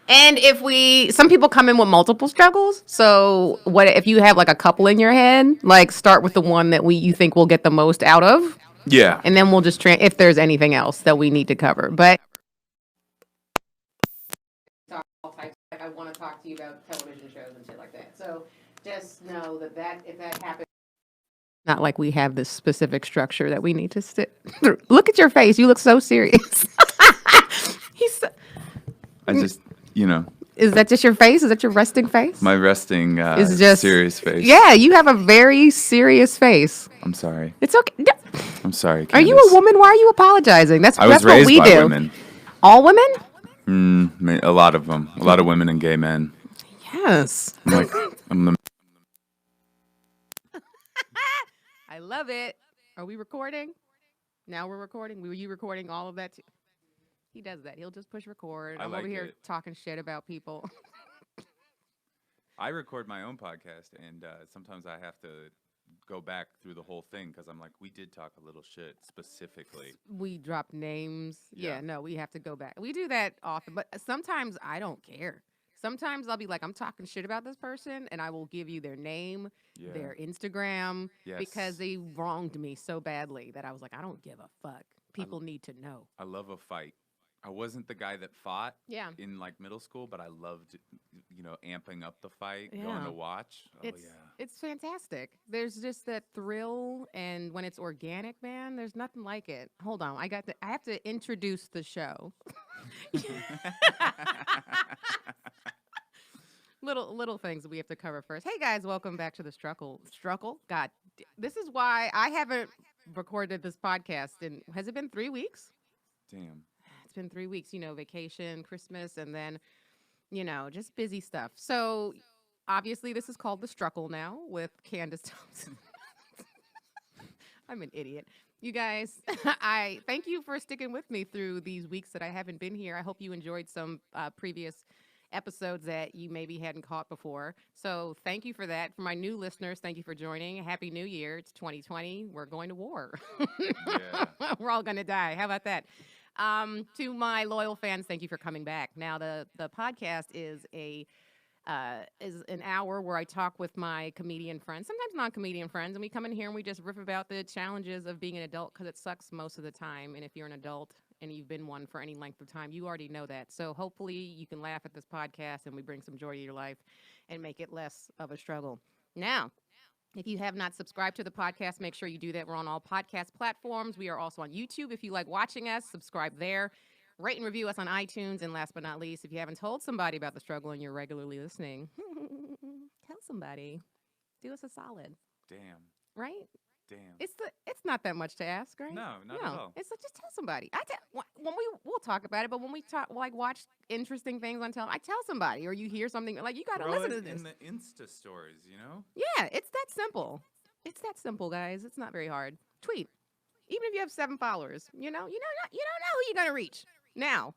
And some people come in with multiple struggles. So what if you have like a couple in your head? Like start with the one that you think we'll get the most out of, Yeah. and then we'll just if there's anything else that we need to cover. But all types. Like I want to talk to you about television shows and shit like that. So just know that if that happens, not like we have this specific structure that we need to sit through. Look at your face. You look so serious. He's. I just, you know, Is that just your face? Is that your resting face? my resting, It's just serious face. Yeah, you have a very serious face. I'm sorry. It's okay. I'm sorry, Are you Candace. a woman? Why are you apologizing? I was That's what raised we by do. women. All women? A lot of them. A lot of women and gay men. Yes. I'm like, I'm the... I love it. Are we recording? Now we're recording. Were you recording all of that too? He does that. He'll just push record. I I'm like over here it. talking shit about people. I record my own podcast, and sometimes I have to go back through the whole thing because I'm like, we did talk a little shit specifically. We dropped names. Yeah. Yeah, no, we have to go back. We do that often, but sometimes I don't care. Sometimes I'll be like, I'm talking shit about this person, and I will give you their name, Yeah. their Instagram, Yes. because they wronged me so badly that I was like, I don't give a fuck. People need to know. I love a fight. I wasn't the guy that fought Yeah. in like middle school, but I loved, amping up the fight, going Yeah. to watch. It's Oh yeah. it's fantastic. There's just that thrill, and when it's organic, man, there's nothing like it. Hold on, I have to introduce the show. Little things that we have to cover first. Hey guys, welcome back to the Struckle. God, this is why I haven't recorded this podcast in. Has it been 3 weeks? Damn. It's been 3 weeks. Vacation, Christmas, and then just busy stuff. So obviously, this is called the Struckle now with Candace Thompson. I'm an idiot. You guys, I thank you for sticking with me through these weeks that I haven't been here. I hope you enjoyed some previous episodes that you maybe hadn't caught before. So thank you for that. For my new listeners, thank you for joining. Happy New Year. It's 2020. We're going to war. Yeah. We're all going to die. How about that? To my loyal fans, thank you for coming back. Now, the podcast is an hour where I talk with my comedian friends, sometimes non-comedian friends, and we come in here and we just riff about the challenges of being an adult because it sucks most of the time. And if you're an adult and you've been one for any length of time, you already know that. So hopefully you can laugh at this podcast and we bring some joy to your life and make it less of a struggle. Now, if you have not subscribed to the podcast, make sure you do that. We're on all podcast platforms. We are also on YouTube. If you like watching us, subscribe there. Rate and review us on iTunes. And last but not least, if you haven't told somebody about the struggle and you're regularly listening, tell somebody. Do us a solid, Damn. right? Damn. It's not that much to ask, right? No, not at all. It's just tell somebody. We'll talk about it, but when we talk like watch interesting things on television, I tell somebody, or you hear something like you got to Throw listen it to this. in the Insta stories, Yeah, it's that simple. It's that simple, guys. It's not very hard. Tweet, even if you have 7 followers. You don't know who you're gonna reach. Now,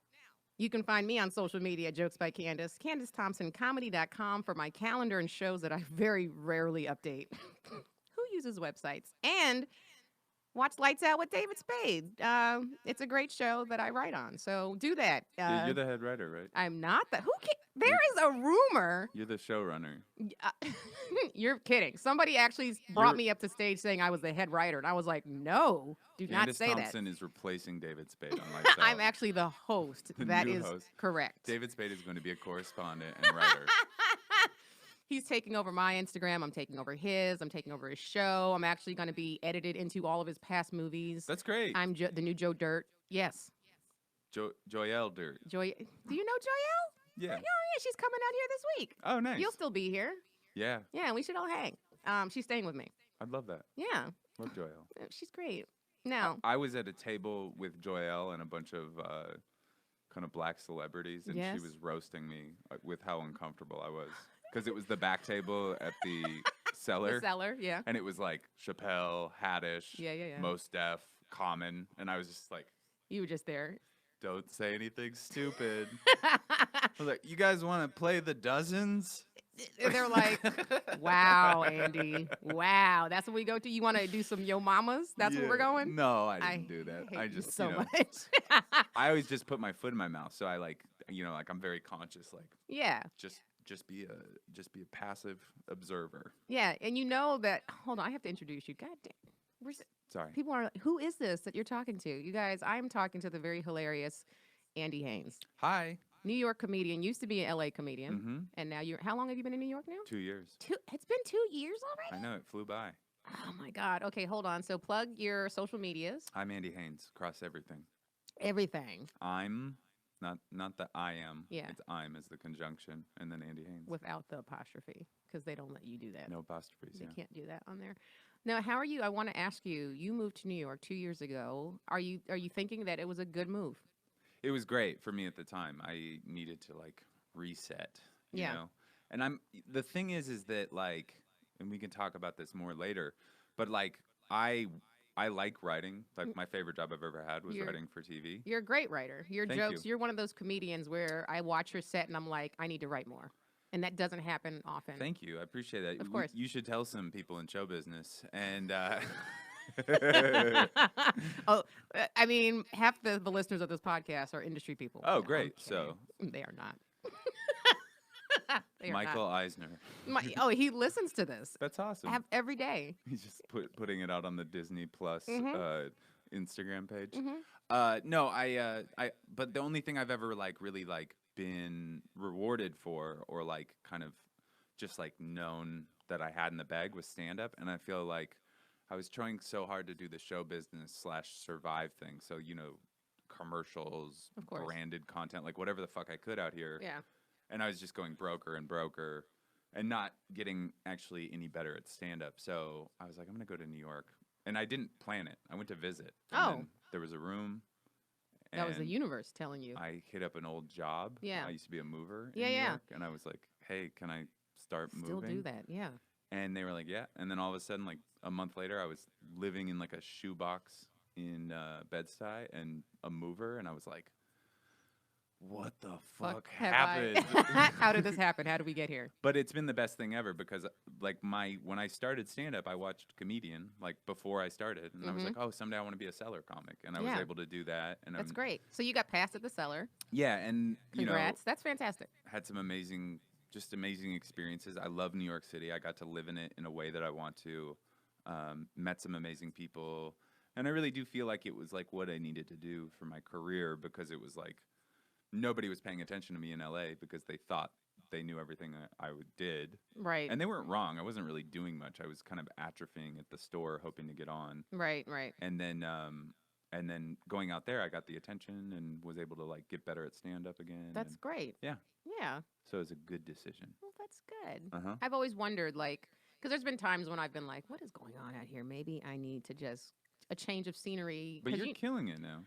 you can find me on social media, Jokes by Candace, CandaceThompsonComedy.com for my calendar and shows that I very rarely update. Who uses websites? And watch Lights Out with David Spade. It's a great show that I write on, so do that. You're the head writer, right? I'm not the. There is a rumor. You're the showrunner. You're kidding. Somebody actually brought me up to stage saying I was the head writer, and I was like, no, do Candace not say Thompson that. is replacing David Spade on Lights Out. I'm actually the host. The That new is host. correct. David Spade is going to be a correspondent and writer. He's taking over my Instagram. I'm taking over his. I'm taking over his show. I'm actually going to be edited into all of his past movies. That's great. I'm the new Joe Dirt. Yes. Joyelle Dirt. Joy. Do you know Joyelle? Yeah. Oh, yeah. She's coming out here this week. Oh, nice. You'll still be here. Yeah. Yeah, we should all hang. She's staying with me. I'd love that. Yeah. Love Joyelle. She's great. Now, I was at a table with Joyelle and a bunch of kind of black celebrities, and Yes. she was roasting me with how uncomfortable I was. Because it was the back table at the cellar. the seller, yeah. And it was like Chappelle, Haddish, Yeah. Mos Def, Common. And I was just like, You were just there. don't say anything stupid. I was like, you guys want to play the dozens? They're like, wow, Andy. Wow. That's what we go to. You want to do some yo mamas? That's what we're Yeah. going? No, I I didn't do that. hate I you just, so you know, much. I always just put my foot in my mouth. So I like, you know, like I'm very conscious, like Yeah. just be a passive observer. Yeah. And you know that, hold on, I have to introduce you. God damn. Where's, Sorry. people are like, who is this that you're talking to? You guys, I'm talking to the very hilarious Andy Haynes, Hi. New York comedian, used to be an LA comedian. Mm-hmm. And now how long have you been in New York now? 2 years. It's been 2 years I already? know it flew by. Oh my God. Okay, hold on. So plug your social medias, I'm Andy Haynes. Cross everything. everything I'm not the I am. Yeah. It's I'm as the conjunction, and then Andy Haynes. without the apostrophe because they don't let you do that. No apostrophes. They Yeah. can't do that on there. Now, how are you? I want to ask you. You moved to New York 2 years ago. Are you thinking that it was a good move? It was great for me at the time. I needed to like reset, you Yeah. know. And the thing is that like, and we can talk about this more later, but like I like writing. Like my favorite job I've ever had was You're- writing for TV. You're a great writer. Your Thank jokes. you. You're one of those comedians where I watch your set and I'm like, I need to write more, and that doesn't happen often. Thank you. I appreciate that. Of course. You should tell some people in show business. And Oh, I mean, half the listeners of this podcast are industry people. Oh, No, I'm great. kidding. So They are not. They are Michael Eisner. not. Oh, he listens to this That's awesome. every day. He's just putting it out on the Disney Plus Mhm. Instagram page. Mhm. No, but the only thing I've ever like really like been rewarded for, or like kind of just like known that I had in the bag, was stand up. And I feel like I was trying so hard to do the show business / survive thing. So, you know, commercials, Of course. branded content, like whatever the fuck I could out here. Yeah. And I was just going broker and not getting actually any better at stand up. So I was like, I'm going to go to New York. And I didn't plan it. I went to visit. And Oh. then there was a room. That was the and universe telling you. I hit up an old job. Yeah. I used to be a mover Yeah, in New yeah. York. And I was like, hey, can I start Still moving? do that. Yeah. And they were like, yeah. And then all of a sudden, like a month later, I was living in like a shoebox in Bed-Stuy and a mover. And I was like, what the fuck have happened? How did this happen? How did we get here? But it's been the best thing ever because like when I started stand up, I watched Comedian like before I started, and I was like, oh, someday I want to be a cellar comic, and I was Yeah. able to do that. And That's great. So you got passed at the cellar. Yeah, and Congrats. That's fantastic. had some amazing experiences. I love New York City. I got to live in it in a way that I want to. Met some amazing people, and I really do feel like it was like what I needed to do for my career, because it was like nobody was paying attention to me in LA because they thought they knew everything I did. Right. And they weren't wrong. I wasn't really doing much. I was kind of atrophying at the store, hoping to get on. Right. Right. And then going out there, I got the attention and was able to like get better at stand up again. That's and great. yeah. Yeah. So it was a good decision. Well, that's good. Uh-huh. I've always wondered, like, because there's been times when I've been like, what is going on out here? Maybe I need to just a change of scenery. But 'cause you're you- killing it now.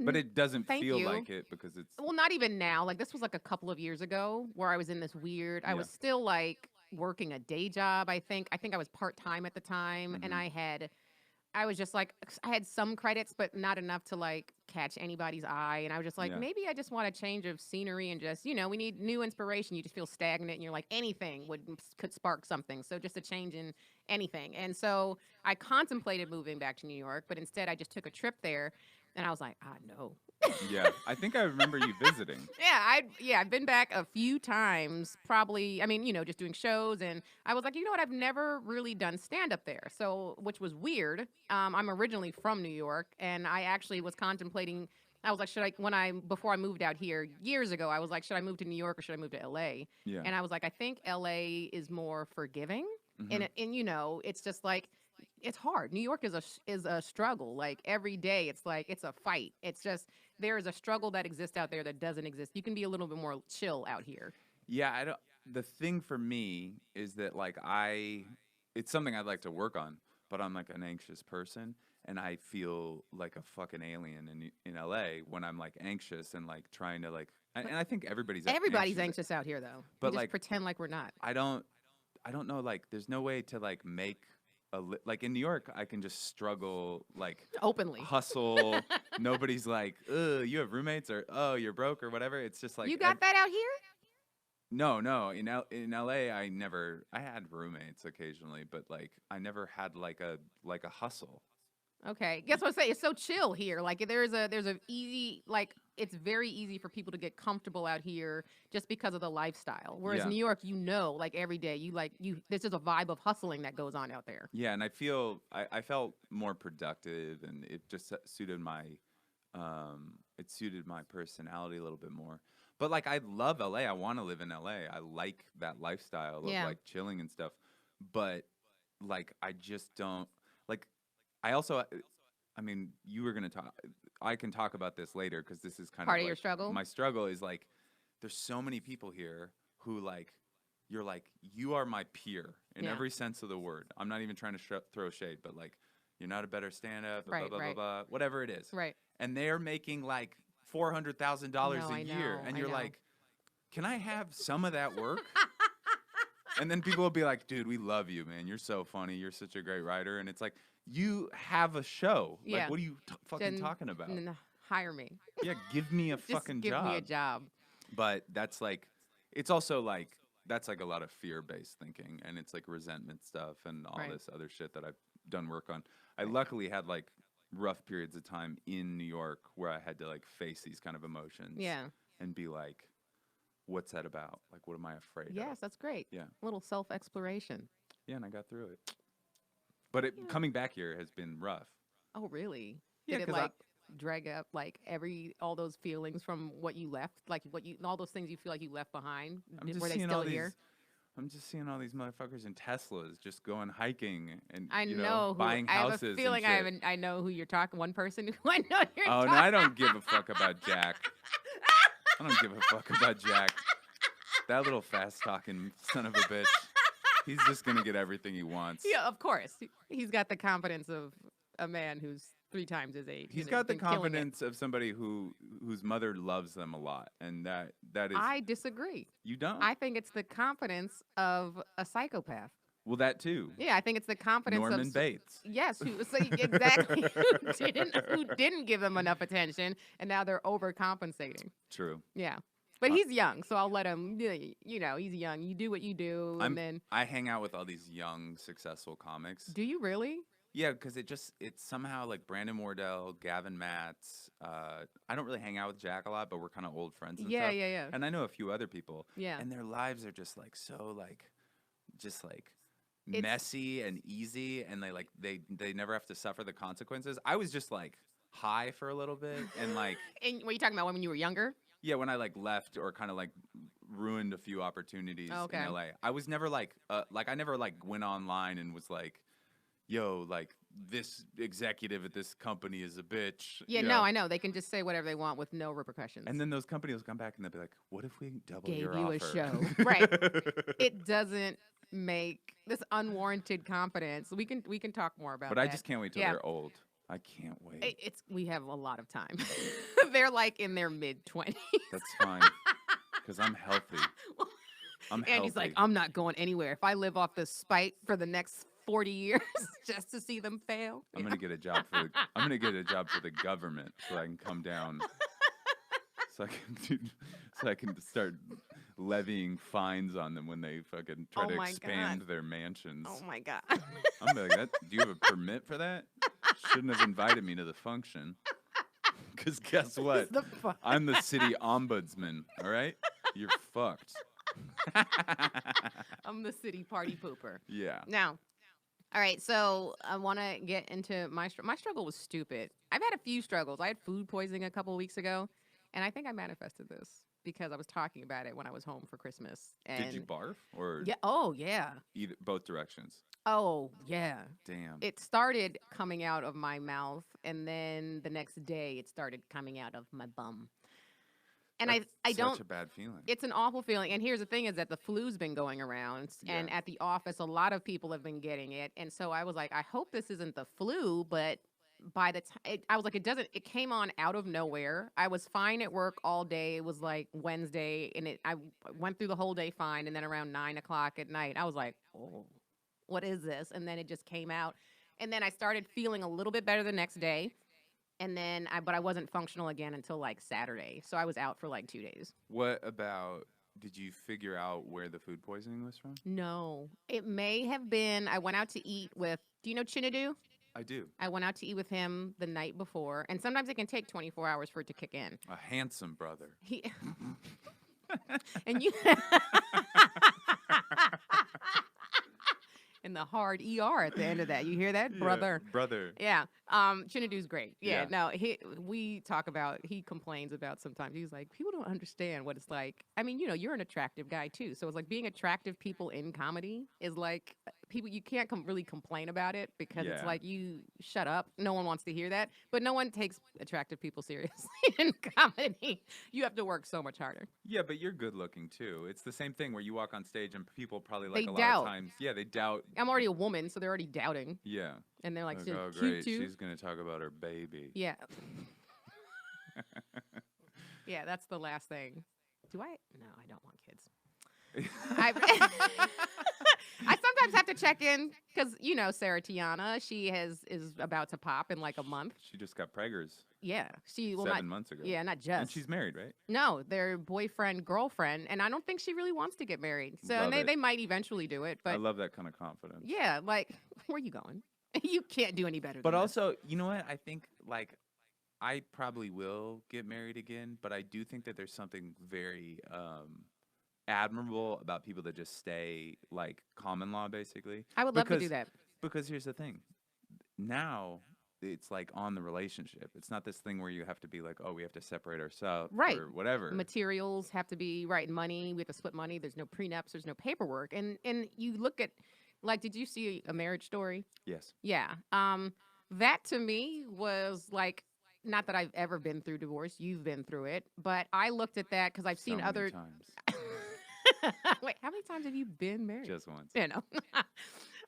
But it doesn't Thank feel you. like it because it's Well, not even now. Like, this was like a couple of years ago where I was in this weird, I Yeah. was still like working a day job, I think. I think I was part-time at the time. And Mhm. I was just like, I had some credits, but not enough to like catch anybody's eye. And I was just like, Yeah. maybe I just want a change of scenery and just, we need new inspiration. You just feel stagnant and you're like, anything could spark something. So just a change in anything. And so I contemplated moving back to New York, but instead I just took a trip there and I was like, no. yeah. I think I remember you visiting. I've been back a few times, probably. I mean, just doing shows, and I was like, you know what? I've never really done stand up there, so which was weird. I'm originally from New York, and I actually was contemplating. I was like, before I moved out here years ago, I was like, should I move to New York or should I move to LA? Yeah. And I was like, I think LA is more forgiving, Mhm. and it's just like. It's hard. New York is a struggle. Like every day, it's a fight. It's just there is a struggle that exists out there that doesn't exist. You can be a little bit more chill out here. Yeah, I don't. The thing for me is that like it's something I'd like to work on, but I'm like an anxious person, and I feel like a fucking alien in LA when I'm like anxious and like trying to like. And I think everybody's Anxious out here, though. But, We just like, pretend like we're not. I don't know. Like, there's no way to like make like in New York, I can just struggle like. Openly. Hustle. Nobody's like, you have roommates, or oh, you're broke, or whatever. It's just like You got that out here? No, no. In LA, I had roommates occasionally, but like I never had like a hustle. Okay. Guess what I'm saying? It's so chill here. Like there's a easy like it's very easy for people to get comfortable out here just because of the lifestyle. Whereas Yeah. New York, like every day, you there's just a vibe of hustling that goes on out there. Yeah, and I felt more productive, and it just suited my personality a little bit more. But like I love LA. I want to live in LA. I like that lifestyle of Yeah. like chilling and stuff. But like I just don't like I also I mean, you were going to talk I can talk about this later cuz this is kind of Part of your like struggle. my struggle is like there's so many people here who like you're like you are my peer in Yeah. every sense of the word. I'm not even trying to throw shade, but like you're not a better stand-up, blah Right, blah blah right. blah, whatever it is. Right. And they're making like $400,000 No, a I year, know. and I you're know. like, "Can I have some of that work?" And then people will be like, "Dude, we love you, man. You're so funny. You're such a great writer." And it's like, "You have a show. Like, Yeah. what are you fucking Then talking about? hire me. Yeah, give me a Just fucking give me a job." job. But that's like, it's also like that's like a lot of fear-based thinking, and it's like resentment stuff and all Right. this other shit that I've done work on. I Right. luckily had like rough periods of time in New York where I had to like face these kind of emotions Yeah. and be like, what's that about? Like, what am I afraid of? Yes, that's great. Yeah. A little self exploration. Yeah, and I got through it. But Yeah. coming back here has been rough. Oh, really? Yeah, Did it 'cause like drag up like all those feelings from what you left, like all those things you feel like you left behind? I'm just Were they seeing still all these. here? I'm just seeing all these motherfuckers in Teslas just going hiking and I know who. buying I have a houses feeling and shit. I know who you're talking. One person who I know you're Oh talking. no, I don't give a fuck about Jack. I don't give a fuck about Jack. That little fast talking son of a bitch. He's just gonna get everything he wants. Yeah, of course. He's got the confidence of a man who's 3 times his age. He's and got the been killing it. confidence of somebody whose mother loves them a lot, and that is I disagree. you don't. I think it's the confidence of a psychopath. Well, that too. Yeah, I think it's the confidence Norman of Bates. yes, exactly who didn't give them enough attention, and now they're overcompensating. True. Yeah, but Uh, he's young, so I'll let him. He's young. You do what you do, and then I hang out with all these young, successful comics. do you really? Yeah, because it's somehow like Brandon Wardell, Gavin Matz. I don't really hang out with Jack a lot, but we're kind of old friends and Yeah, stuff. yeah, yeah, And I know a few other people, yeah. and their lives are just like so like, just like It's- messy and easy, and they never have to suffer the consequences. I was just like high for a little bit, and like And what are you talking about when you were younger? yeah, when I like left or kind of like ruined a few opportunities Okay. in LA. I was never like I never like went online and was like, yo, like this executive at this company is a bitch. Yeah, you no, know? I know they can just say whatever they want with no repercussions. And then those companies will come back and they'll be like, what if we double Gave your you a offer? show. Right. It doesn't make this unwarranted confidence. We can talk more about But that. I just can't wait till Yeah. they're old. I can't wait. We have a lot of time. They're like in their mid-20s. That's fine. Because I'm healthy. I'm healthy. Andy's like, I'm not going anywhere. If I live off this spite for the next 40 years just to see them fail. I'm gonna get a job for I'm gonna get a job for the government so I can come down so I can start levying fines on them when they fucking try Oh to my expand God. their mansions. Oh my God. I'm like, do you have a permit for that? Shouldn't have invited me to the function. Because guess what? The fuck? I'm the city ombudsman. All right, you're fucked. I'm the city party pooper. Yeah. Now, all right, so I want to get into my struggle was stupid. I've had a few struggles. I had food poisoning a couple of weeks ago, and I think I manifested this because I was talking about it when I was home for Christmas. And Did you barf or yeah, oh yeah, either both directions? oh yeah. Damn. It started coming out of my mouth, and then the next day it started coming out of my bum. And That's I such don't. a bad feeling. It's an awful feeling. And here's the thing is that the flu's been going around and Yeah. at the office a lot of people have been getting it. And so I was like, I hope this isn't the flu, but by the time I was like, it came on out of nowhere. I was fine at work all day. It was like Wednesday and I went through the whole day fine. And then around 9 o'clock at night, I was like, oh, what is this? And then it just came out. And then I started feeling a little bit better the next day. And then but I wasn't functional again until like Saturday. So I was out for like 2 days. What about Did you figure out where the food poisoning was from? No, it may have been. I went out to eat with. Do you know Chinadu? I do. I went out to eat with him the night before, and sometimes it can take 24 hours for it to kick in. A handsome brother. He and you and the hard ER at the end of that. You hear that, Yeah, brother? brother. Yeah. Chinadu's great. Yeah. Yeah. No, we talk about, he complains about sometimes. He's like, people don't understand what it's like. I mean, you're an attractive guy too. So it's like being attractive people in comedy is like people, you can't really complain about it because it's Yeah. like, you shut up. No one wants to hear that. But no one takes attractive people seriously in comedy. You have to work so much harder. Yeah, but you're good looking too. It's the same thing where you walk on stage and people probably They like a lot doubt. of times. Yeah, they doubt. I'm already a woman, so they're already doubting. Yeah. And they're like, Like, "She's oh, cute great. too." She's going to talk about her baby. Yeah. Yeah, that's the last thing. Do I? No, I don't want kids. I sometimes have to check in because Sarah Tiana, she is about to pop in like a month. She just got preggers Yeah, she will 7 not. months ago. Yeah, not And just. she's married, right? No, they're boyfriend girlfriend, and I don't think she really wants to get married. So Love and it. they might eventually do it, I but love that kind of confidence. yeah, like where are you going? You can't do any better. But than this. also, you know what? I think like I probably will get married again, but I do think that there's something very admirable about people that just stay like common law, basically. I would love to do because- that. Because here's the thing. Now it's like on the relationship. It's not this thing where you have to be like, oh, we have to separate ourselves Right. or whatever. Materials have to be right. Money, we have to split money. There's no prenups. There's no paperwork. And you look at, like, did you see A Marriage Story? Yes. Yeah. That to me was like, not that I've ever been through divorce. You've been through it, but I looked at that because I've So seen many other. times. Wait, how many times have you been married? Just once.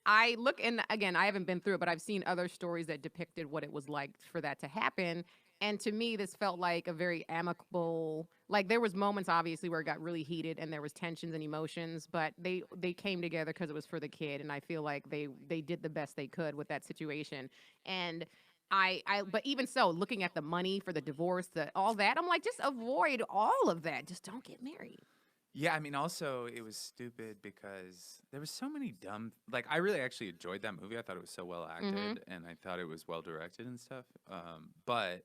I look, and again, I haven't been through it, but I've seen other stories that depicted what it was like for that to happen. And to me, this felt like a very amicable, like there was moments obviously where it got really heated and there was tensions and emotions, but they came together because it was for the kid. And I feel like they did the best they could with that situation. And but even so, looking at the money for the divorce, all that, I'm like, just avoid all of that. Just don't get married. Yeah, I mean, also it was stupid because there was so many dumb. Like, I really actually enjoyed that movie. I thought it was so well acted, and I thought it was well directed and stuff. But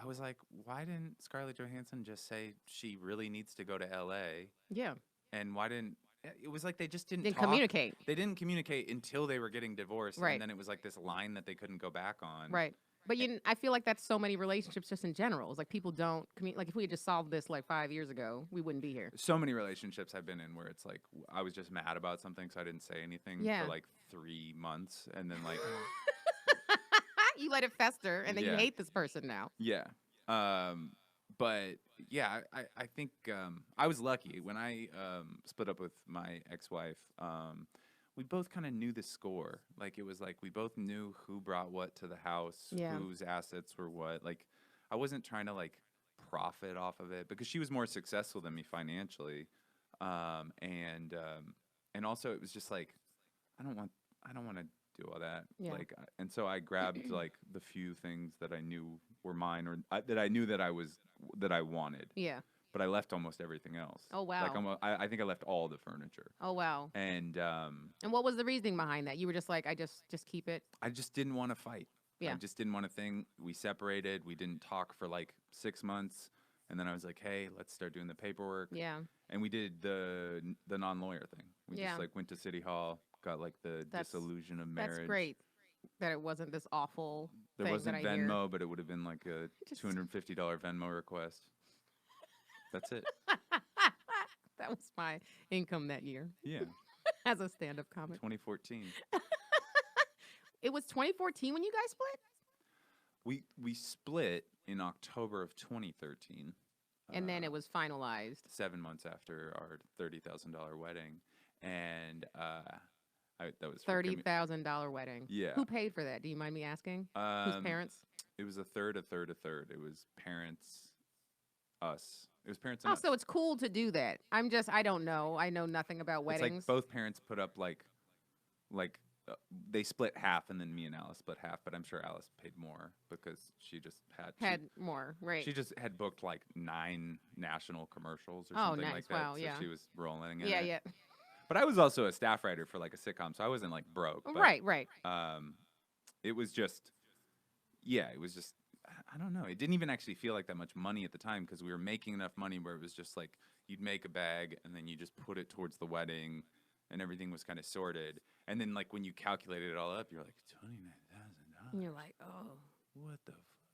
I was like, why didn't Scarlett Johansson just say she really needs to go to L.A. Yeah. and why didn't? It was like they just didn't Didn't talk. communicate. They didn't communicate until they were getting divorced, Right. and then it was like this line that they couldn't go back on. Right. But I feel like that's so many relationships just in general. It's like people don't like if we had just solved this like 5 years ago, we wouldn't be here. So many relationships I've been in where it's like I was just mad about something, so I didn't say anything Yeah. for like 3 months, and then like You let it fester, and then you Yeah. hate this person now. yeah. But yeah, I think I was lucky when I split up with my ex-wife. We both kind of knew the score. Like it was like we both knew who brought what to the house, Yeah. whose assets were what. Like I wasn't trying to like profit off of it because she was more successful than me financially, and also it was just like I don't want to do all that. Yeah. Like, and so I grabbed like the few things that I knew were mine or that I knew that I wanted, Yeah. but I left almost everything else. Oh, wow. Like I think I left all the furniture. Oh wow. And And what was the reasoning behind that? You were just like, I just keep it. I just didn't want to fight. Yeah. I just didn't want to thing. We separated. We didn't talk for like 6 months. And then I was like, hey, let's start doing the paperwork. Yeah. And we did the non-lawyer thing. We Yeah. just like went to City Hall, got like the That's- dissolution of marriage. That's great. That it wasn't this awful There thing wasn't that I hear. Venmo, but it would have been like a Just- $250 Venmo request. That's it. That was my income that year Yeah. as a stand-up comic. 2014. It was 2014 when you guys split, We split in October of 2013. and then it was finalized. 7 months after our $30,000 wedding, and that was for $30,000 wedding. Yeah. Who paid for that? Do you mind me asking? Um, Whose parents? It was a third. It was parents, us. It was parents. Oh, And us. so it's cool to do that. I don't know. I know nothing about It's weddings. like both parents put up like they split half, and then me and Alice split half. But I'm sure Alice paid more because she just Had more, right? she just had booked like 9 national commercials or Oh, something nice. like that. Wow, so yeah. she was rolling in Yeah, it. yeah. But I was also a staff writer for like a sitcom, so I wasn't like broke. But, Right, right. It was just, yeah, it was just, I don't know. It didn't even actually feel like that much money at the time because we were making enough money where it was just like you'd make a bag and then you just put it towards the wedding and everything was kind of sorted. And then like when you calculated it all up, you're like And $29,000. you're like, oh, What the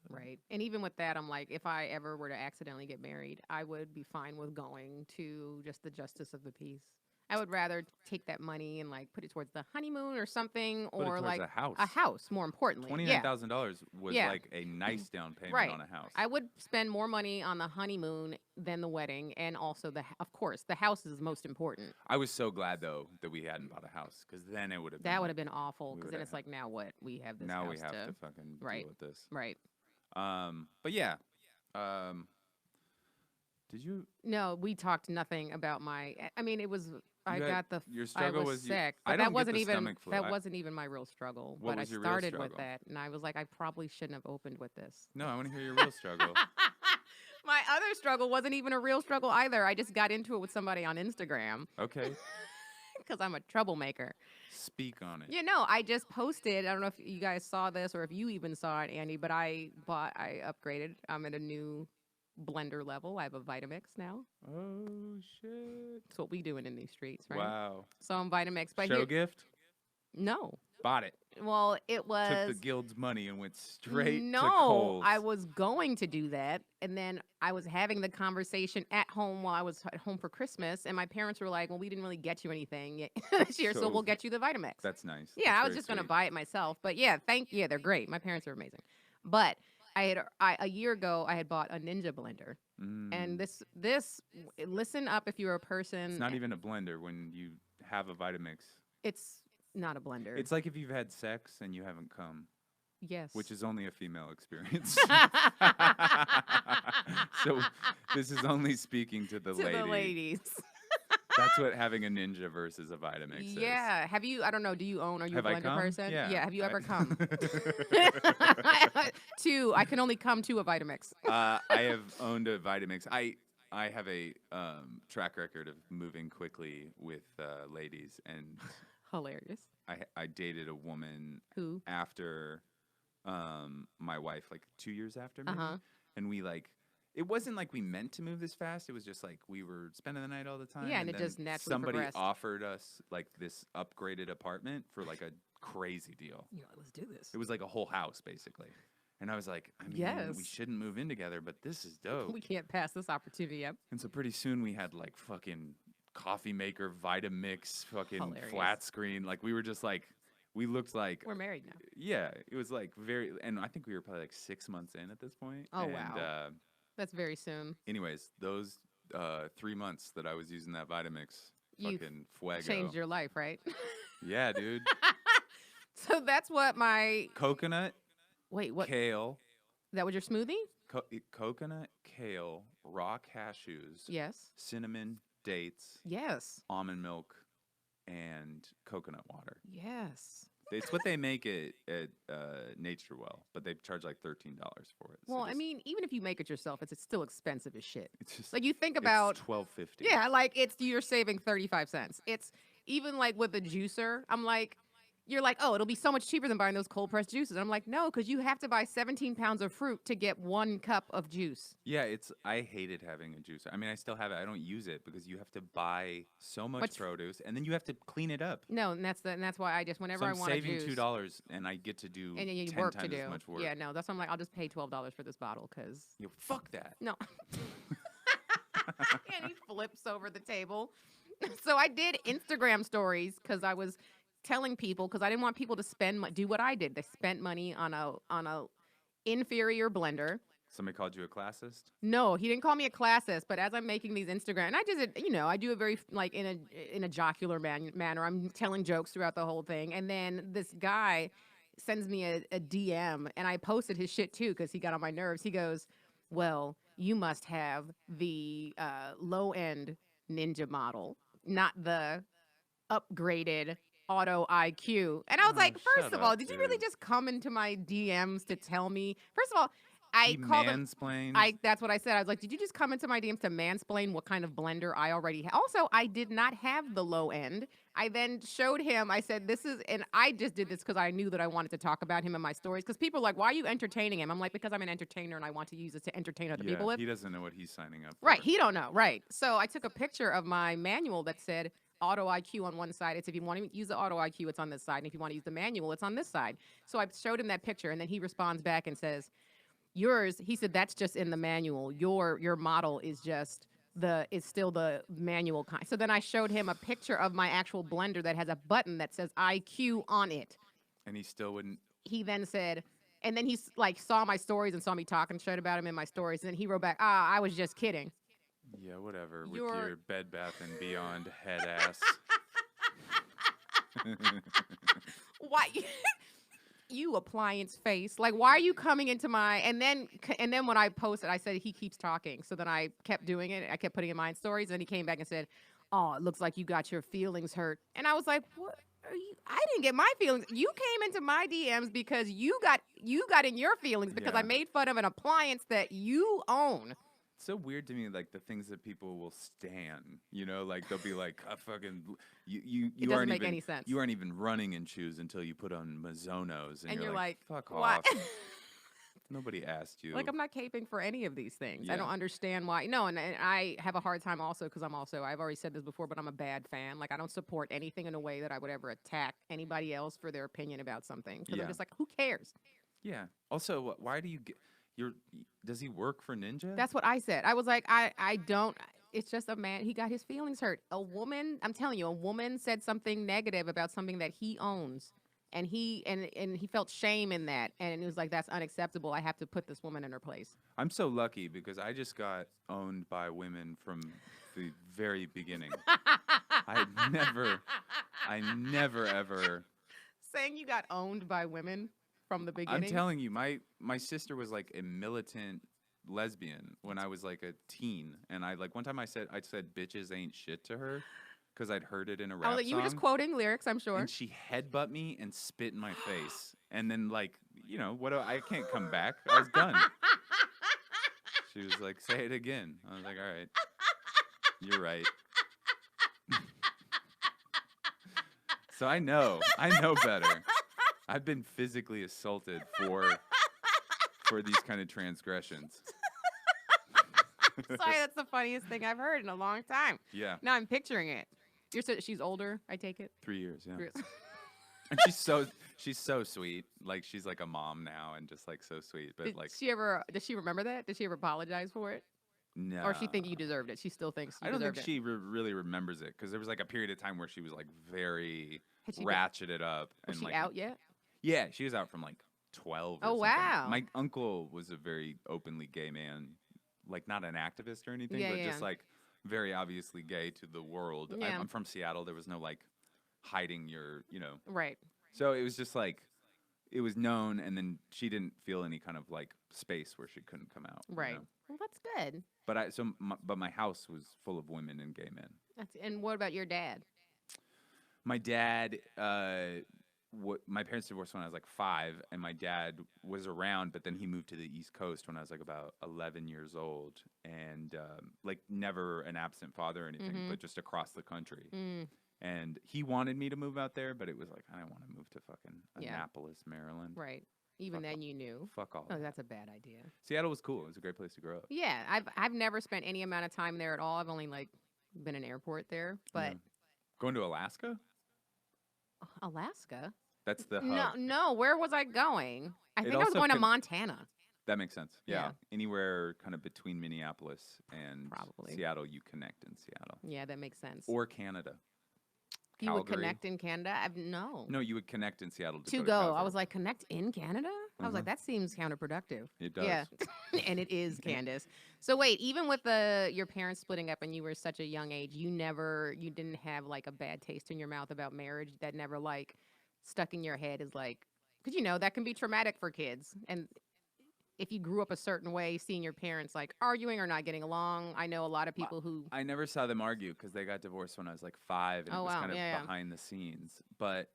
right. And even with that, I'm like, if I ever were to accidentally get married, I would be fine with going to just the justice of the peace. I would rather take that money and like put it towards the honeymoon or something, Put it or towards like a house. a house. More importantly, yeah. $29,000 was Yeah. like a nice down payment Right. on a house. I would spend more money on the honeymoon than the wedding, and also of course, the house is most important. I was so glad though that we hadn't bought a house because then it would have been That would like, have been awful we because then would've it's like, now what? We have this now house we have to fucking right. deal with this. Right. But yeah. Did you? No, we talked nothing about my. I mean, it was. I had- got the. your I struggle was was sick, I but don't that get wasn't the even. stomach flu. That wasn't even my real struggle. What But was I your real started with struggle? that, and I was like, I probably shouldn't have opened with this. No, I want to hear your real struggle. My other struggle wasn't even a real struggle either. I just got into it with somebody on Instagram Okay, because I'm a troublemaker. speak on it. You know, I just posted. I don't know if you guys saw this or if you even saw it, Andy. But I upgraded. I'm at a new blender level. I have a Vitamix now. Oh shit! That's what we doing in these streets, right? Wow. So I'm Vitamix. But Show here, gift. no. Bought it. Well, it was. Took the guild's money and went straight no, to Kohl's. I was going to do that, and then I was having the conversation at home while I was at home for Christmas, and my parents were like, "Well, we didn't really get you anything this year, so So we'll get you the Vitamix." That's nice. Yeah, That's I was very just gonna sweet. buy it myself, but yeah, they're great. My parents are amazing, but a year ago I had bought a Ninja blender, Mm. and this listen up if you're a person. It's not even a blender when you have a Vitamix. It's not a blender. It's like if you've had sex and you haven't come, yes, which is only a female experience. So this is only speaking to the to lady. the ladies. That's what having a Ninja versus a Vitamix is. Yeah. Have you? I don't know. Do you own? Are you Have a I blender come? person? Yeah. Have you ever I- come? Two. I can only come to a Vitamix. I have owned a Vitamix. I have a track record of moving quickly with ladies, and Hilarious. I dated a woman Who? after my wife, like 2 years after maybe, Uh-huh. and we like. It wasn't like we meant to move this fast. It was just like we were spending the night all the time. Yeah, and it then just naturally somebody progressed. offered us like this upgraded apartment for like a crazy deal. You're like, let's do this. It was like a whole house basically. And I was like, I mean, we Yes. shouldn't move in together, but this is dope. We can't pass this opportunity up. And so pretty soon we had like fucking coffee maker, Vitamix, fucking Hilarious. flat screen. Like we were just like, we looked like, We're married now. yeah, it was like very, and I think we were probably like 6 months in at this point. Oh, and, wow. That's very soon. Anyways, those 3 months that I was using that Vitamix, You've fucking fuego. Changed your life, right? Yeah, dude. So that's what my Coconut, wait. What? kale, That was your smoothie? coconut, kale, raw cashews, Yes. cinnamon, dates, Yes. almond milk, and coconut water. Yes. It's what they make at Nature Well, but they charge like $13 for it. So Well, I just- mean, even if you make it yourself, it's still expensive as shit. it's just Like you think about, $12.50. yeah, like you're saving 35 cents. It's even like with a juicer. I'm like, you're like, oh, it'll be so much cheaper than buying those cold pressed juices. And I'm like, no, because you have to buy 17 pounds of fruit to get 1 cup of juice. Yeah, I hated having a juicer. I mean, I still have it. I don't use it because you have to buy so much But- produce and then you have to clean it up. No, and that's why I just whenever So I I'm want saving to juice, $2 and I get to do and then you 10 work to times do. as much work. Yeah, no, that's why I'm like, I'll just pay $12 for this bottle because Yo, fuck that. no. And he flips over the table. So I did Instagram stories because I was telling people because I didn't want people to do what I did. They spent money on a inferior blender. Somebody called you a classist? No, he didn't call me a classist, but as I'm making these Instagram, and I just, I do it very like in a jocular manner. I'm telling jokes throughout the whole thing, and then this guy sends me a DM, and I posted his shit too because he got on my nerves. He goes, "Well, you must have the low end Ninja model, not the upgraded auto IQ. And I was Oh, like, first shut of all, up, did you really dude. just come into my DMs to tell me? First of all, I He called him. mansplained. That's what I said. I was like, did you just come into my DMs to mansplain what kind of blender I already have? Also, I did not have the low end. I then showed him, I said, this is, and I just did this because I knew that I wanted to talk about him in my stories. Because people are like, why are you entertaining him? I'm like, because I'm an entertainer and I want to use it to entertain other people Yeah, with. he doesn't know what he's signing up for. Right. He don't know. Right. So I took a picture of my manual that said auto IQ on one side. It's if you want to use the auto IQ, it's on this side. And if you want to use the manual, it's on this side. So I showed him that picture and then he responds back and says, yours, he said, that's just in the manual. Your model is just is still the manual kind. So then I showed him a picture of my actual blender that has a button that says IQ on it. And he still wouldn't. He then said, and then he like saw my stories and saw me talking shit about him in my stories. And then he wrote back, I was just kidding. Yeah, whatever. With You're- your Bed Bath and Beyond head ass. Why? You appliance face. Like, why are you coming into my, and then when I posted, I said, he keeps talking. So then I kept doing it. I kept putting in my stories. And he came back and said, oh, it looks like you got your feelings hurt. And I was like, what are you? I didn't get my feelings. You came into my DMs because you got in your feelings because Yeah. I made fun of an appliance that you own. It's so weird to me, like the things that people will stan. You know, like they'll be like, I fucking, you It doesn't aren't make even, any sense. You aren't even running in shoes until you put on Mizuno's, and you're like, fuck what? off. Nobody asked you. Like, I'm not caping for any of these things. I Yeah. don't understand why. No, and I have a hard time also because I've already said this before, but I'm a bad fan. Like, I don't support anything in a way that I would ever attack anybody else for their opinion about something. Because Yeah. I'm just like, who cares? Yeah. Also, why do you get? Does he work for Ninja? That's what I said. I was like, I don't. It's just a man. He got his feelings hurt. A woman, I'm telling you, a woman said something negative about something that he owns. And he felt shame in that. And it was like, that's unacceptable. I have to put this woman in her place. I'm so lucky because I just got owned by women from the very beginning. I never ever. Saying you got owned by women from the beginning. I'm telling you, my sister was like a militant lesbian when I was like a teen, and I like one time I said bitches ain't shit to her because I'd heard it in a rap Oh, you were just song, quoting lyrics, I'm sure. and she headbutt me and spit in my face, and then like I can't come back. I was done. She was like, say it again. I was like, all right, you're right. So I know better. I've been physically assaulted for these kind of transgressions. Sorry, that's the funniest thing I've heard in a long time. Yeah, Now I'm picturing it. She's older, I take it. 3 years. Yeah, 3 years. and she's so sweet. Like she's like a mom now, and just like so sweet. But Did like, does she remember that? Did she ever apologize for it? no. Or she think you deserved it? She still thinks you I don't think deserved it. she really remembers it because there was like a period of time where she was like very Had she been- ratcheted up. Was and she like, out yet? Yeah, she was out from like 12. Or Oh, something. wow. My uncle was a very openly gay man, like not an activist or anything, Yeah, but yeah, just yeah. like very obviously gay to the world. Yeah. I'm from Seattle. There was no like hiding your, Right. So it was just like it was known, and then she didn't feel any kind of like space where she couldn't come out. Right. Well, that's good. But my house was full of women and gay men. And what about your dad? My dad, my parents divorced when I was like 5, and my dad was around, but then he moved to the East Coast when I was like about 11 years old, and like never an absent father or anything, Mhm. but just across the country. Mm, And he wanted me to move out there, but it was like I didn't want to move to fucking Yeah. Annapolis, Maryland. right. Even Fuck then you knew. Fuck all. Oh, of that. that's a bad idea. Seattle was cool. It was a great place to grow up. Yeah, I've never spent any amount of time there at all. I've only like been in airport there, but Yeah. Going to Alaska? Alaska. That's the hub. No. Where was I going? I It think I was also going to can- Montana. That makes sense. Yeah. Yeah. Anywhere kind of between Minneapolis and Probably. Seattle, you connect in Seattle. Yeah, that makes sense. Or Canada. you would Calgary. connect in Canada? No. No, you would connect in Seattle To go. go. I Calgary. was like, connect in Canada? I was like, Mhm. that seems counterproductive. It does. Yeah. And it is, Candace. So wait, even with your parents splitting up and you were such a young age, you didn't have like a bad taste in your mouth about marriage that never like stuck in your head as like, because that can be traumatic for kids. And if you grew up a certain way, seeing your parents like arguing or not getting along. I know a lot of people who. I never saw them argue because they got divorced when I was like 5, and Oh it was wow, kind of yeah, behind the scenes. But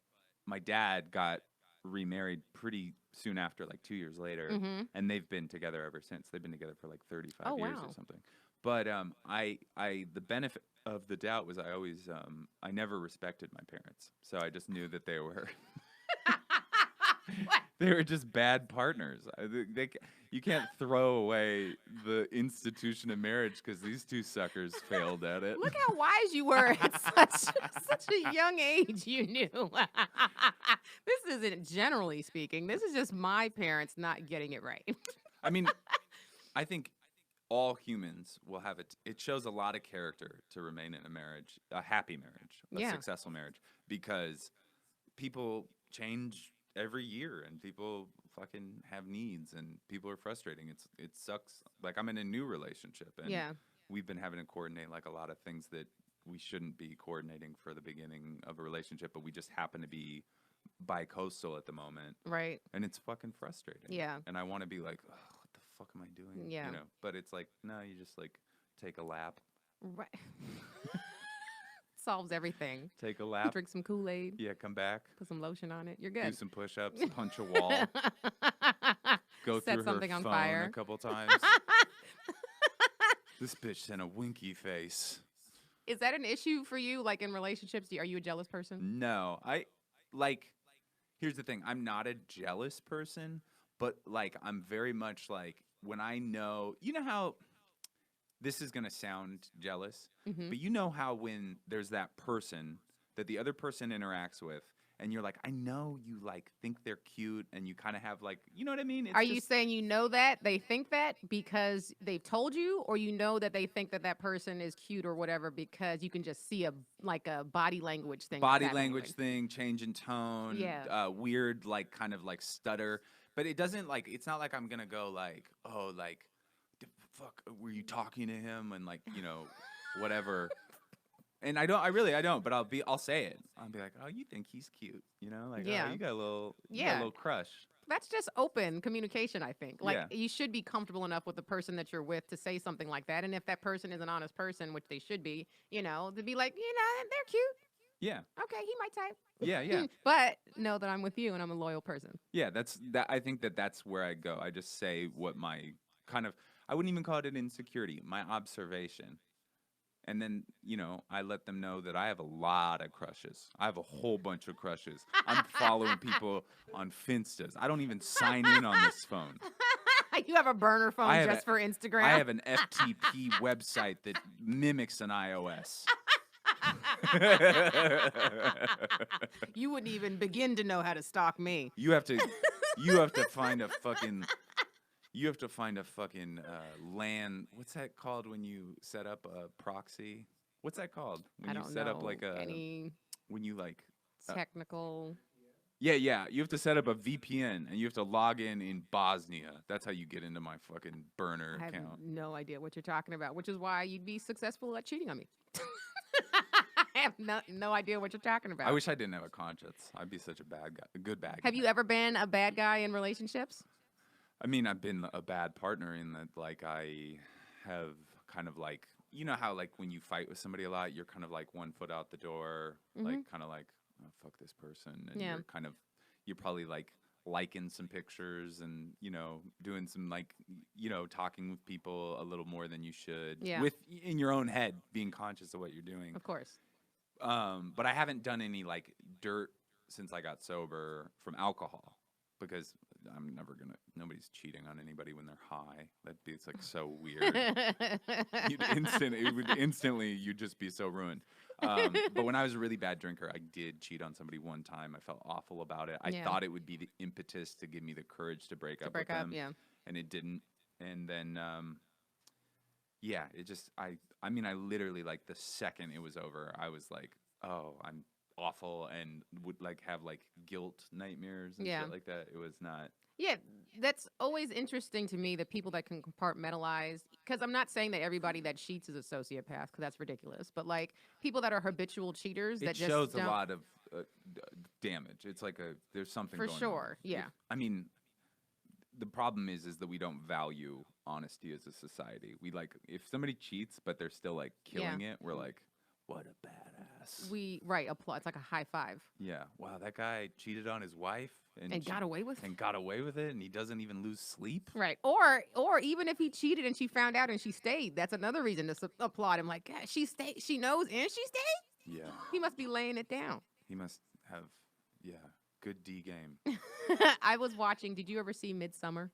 my dad got remarried pretty soon after, like 2 years later, yeah. Mm-hmm. and they've been together ever since. They've been together for like 35 Oh years or wow. something. But the benefit of the doubt was I always, I never respected my parents, so I just knew that they were. What? They were just bad partners. You can't throw away the institution of marriage because these two suckers failed at it. Look how wise you were at such a young age. You knew. This isn't generally speaking. This is just my parents not getting it right. I mean, I think all humans will have it. It shows a lot of character to remain in a marriage, a happy marriage, a Yeah. successful marriage, because people change every year and people fucking have needs and people are frustrating. It sucks. Like I'm in a new relationship and Yeah. we've been having to coordinate like a lot of things that we shouldn't be coordinating for the beginning of a relationship, but we just happen to be bi-coastal at the moment, Right. and it's fucking frustrating. Yeah. And I want to be like, oh, what the fuck am I doing? Yeah. You know, but it's like, no, you just like take a lap, Right. Solves everything. take a lap. Drink some Kool-Aid. Yeah, come back, Put some lotion on it. You're do good. some push-ups, punch a wall, go Set through something her on phone fire. a couple times. This bitch sent a winky face. Is that an issue for you, like in relationships? Are you a jealous person? No, I like. Here's the thing: I'm not a jealous person, but like I'm very much like when I know. You know how this is gonna sound jealous, Mm-hmm. but you know how when there's that person that the other person interacts with, and you're like, I know you like think they're cute, and you kind of have like, you know what I mean? It's Are you just- saying you know that they think that because they've told you, or you know that they think that that person is cute or whatever because you can just see a body language thing? that's body happening language with- thing, change in tone, Yeah. weird like kind of like stutter, but it doesn't like it's not like I'm gonna go like, oh, like the fuck were you talking to him and like, you know, whatever. And I don't, but I'll say it. I'll be like, oh, you think he's cute, you know, like, Yeah. oh, you got a little Yeah. crush. That's just open communication, I think. Like Yeah. you should be comfortable enough with the person that you're with to say something like that. And if that person is an honest person, which they should be, you know, to be like, you know, they're cute. Yeah, Okay, he might type. yeah. But know that I'm with you and I'm a loyal person. Yeah, I think that's where I go. I just say what my kind of, I wouldn't even call it an insecurity, my observation. And then, you know, I let them know that I have a lot of crushes. I have a whole bunch of crushes. I'm following people on Finstas. I don't even sign in on this phone. You have a burner phone I have just for Instagram. I have an FTP website that mimics an iOS. You wouldn't even begin to know how to stalk me. You have to find a fucking LAN. What's that called when you set up a proxy? What's that called when I you don't set know up like a any when you like technical. yeah, you have to set up a VPN and you have to log in Bosnia. That's how you get into my fucking burner I have account. no idea what you're talking about, which is why you'd be successful at cheating on me. I have no idea what you're talking about. I wish I didn't have a conscience. I'd be such a bad guy, a good bad guy. Have you ever been a bad guy in relationships? I mean, I've been a bad partner in that, like, I have kind of like, you know how, like, when you fight with somebody a lot, you're kind of like 1 foot out the door, like, kind of like, oh, fuck this person. And Yeah. you're probably like liking some pictures and, you know, doing some like, you know, talking with people a little more than you should. Yeah. In your own head, being conscious of what you're doing. Of course. But I haven't done any like dirt since I got sober from alcohol because nobody's cheating on anybody when they're high. It's like so weird. You'd just be so ruined. But when I was a really bad drinker, I did cheat on somebody one time. I felt awful about it. I Yeah. thought it would be the impetus to give me the courage to break up with them, Yeah. and it didn't. And then, yeah, it just I mean, I literally like the second it was over, I was like, oh, I'm awful, and would like have like guilt nightmares and Yeah. shit like that. It was not. Yeah, that's always interesting to me, the people that can compartmentalize. Because I'm not saying that everybody that cheats is a sociopath, because that's ridiculous. But like people that are habitual cheaters, It that just shows a don't- lot of damage. It's like there's something for going on. sure. Yeah, I mean, the problem is that we don't value honesty as a society. We like if somebody cheats, but they're still like killing it. We're like, what a badass. Right, applaud. It's like a high five. Yeah. Wow, that guy cheated on his wife And got away with it. and got away with it, and he doesn't even lose sleep. Right. Or even if he cheated and she found out and she stayed, that's another reason to applaud him. Like, God, she stayed. She knows and she stayed. Yeah. He must be laying it down. He must have, good D game. I was watching. Did you ever see Midsummer?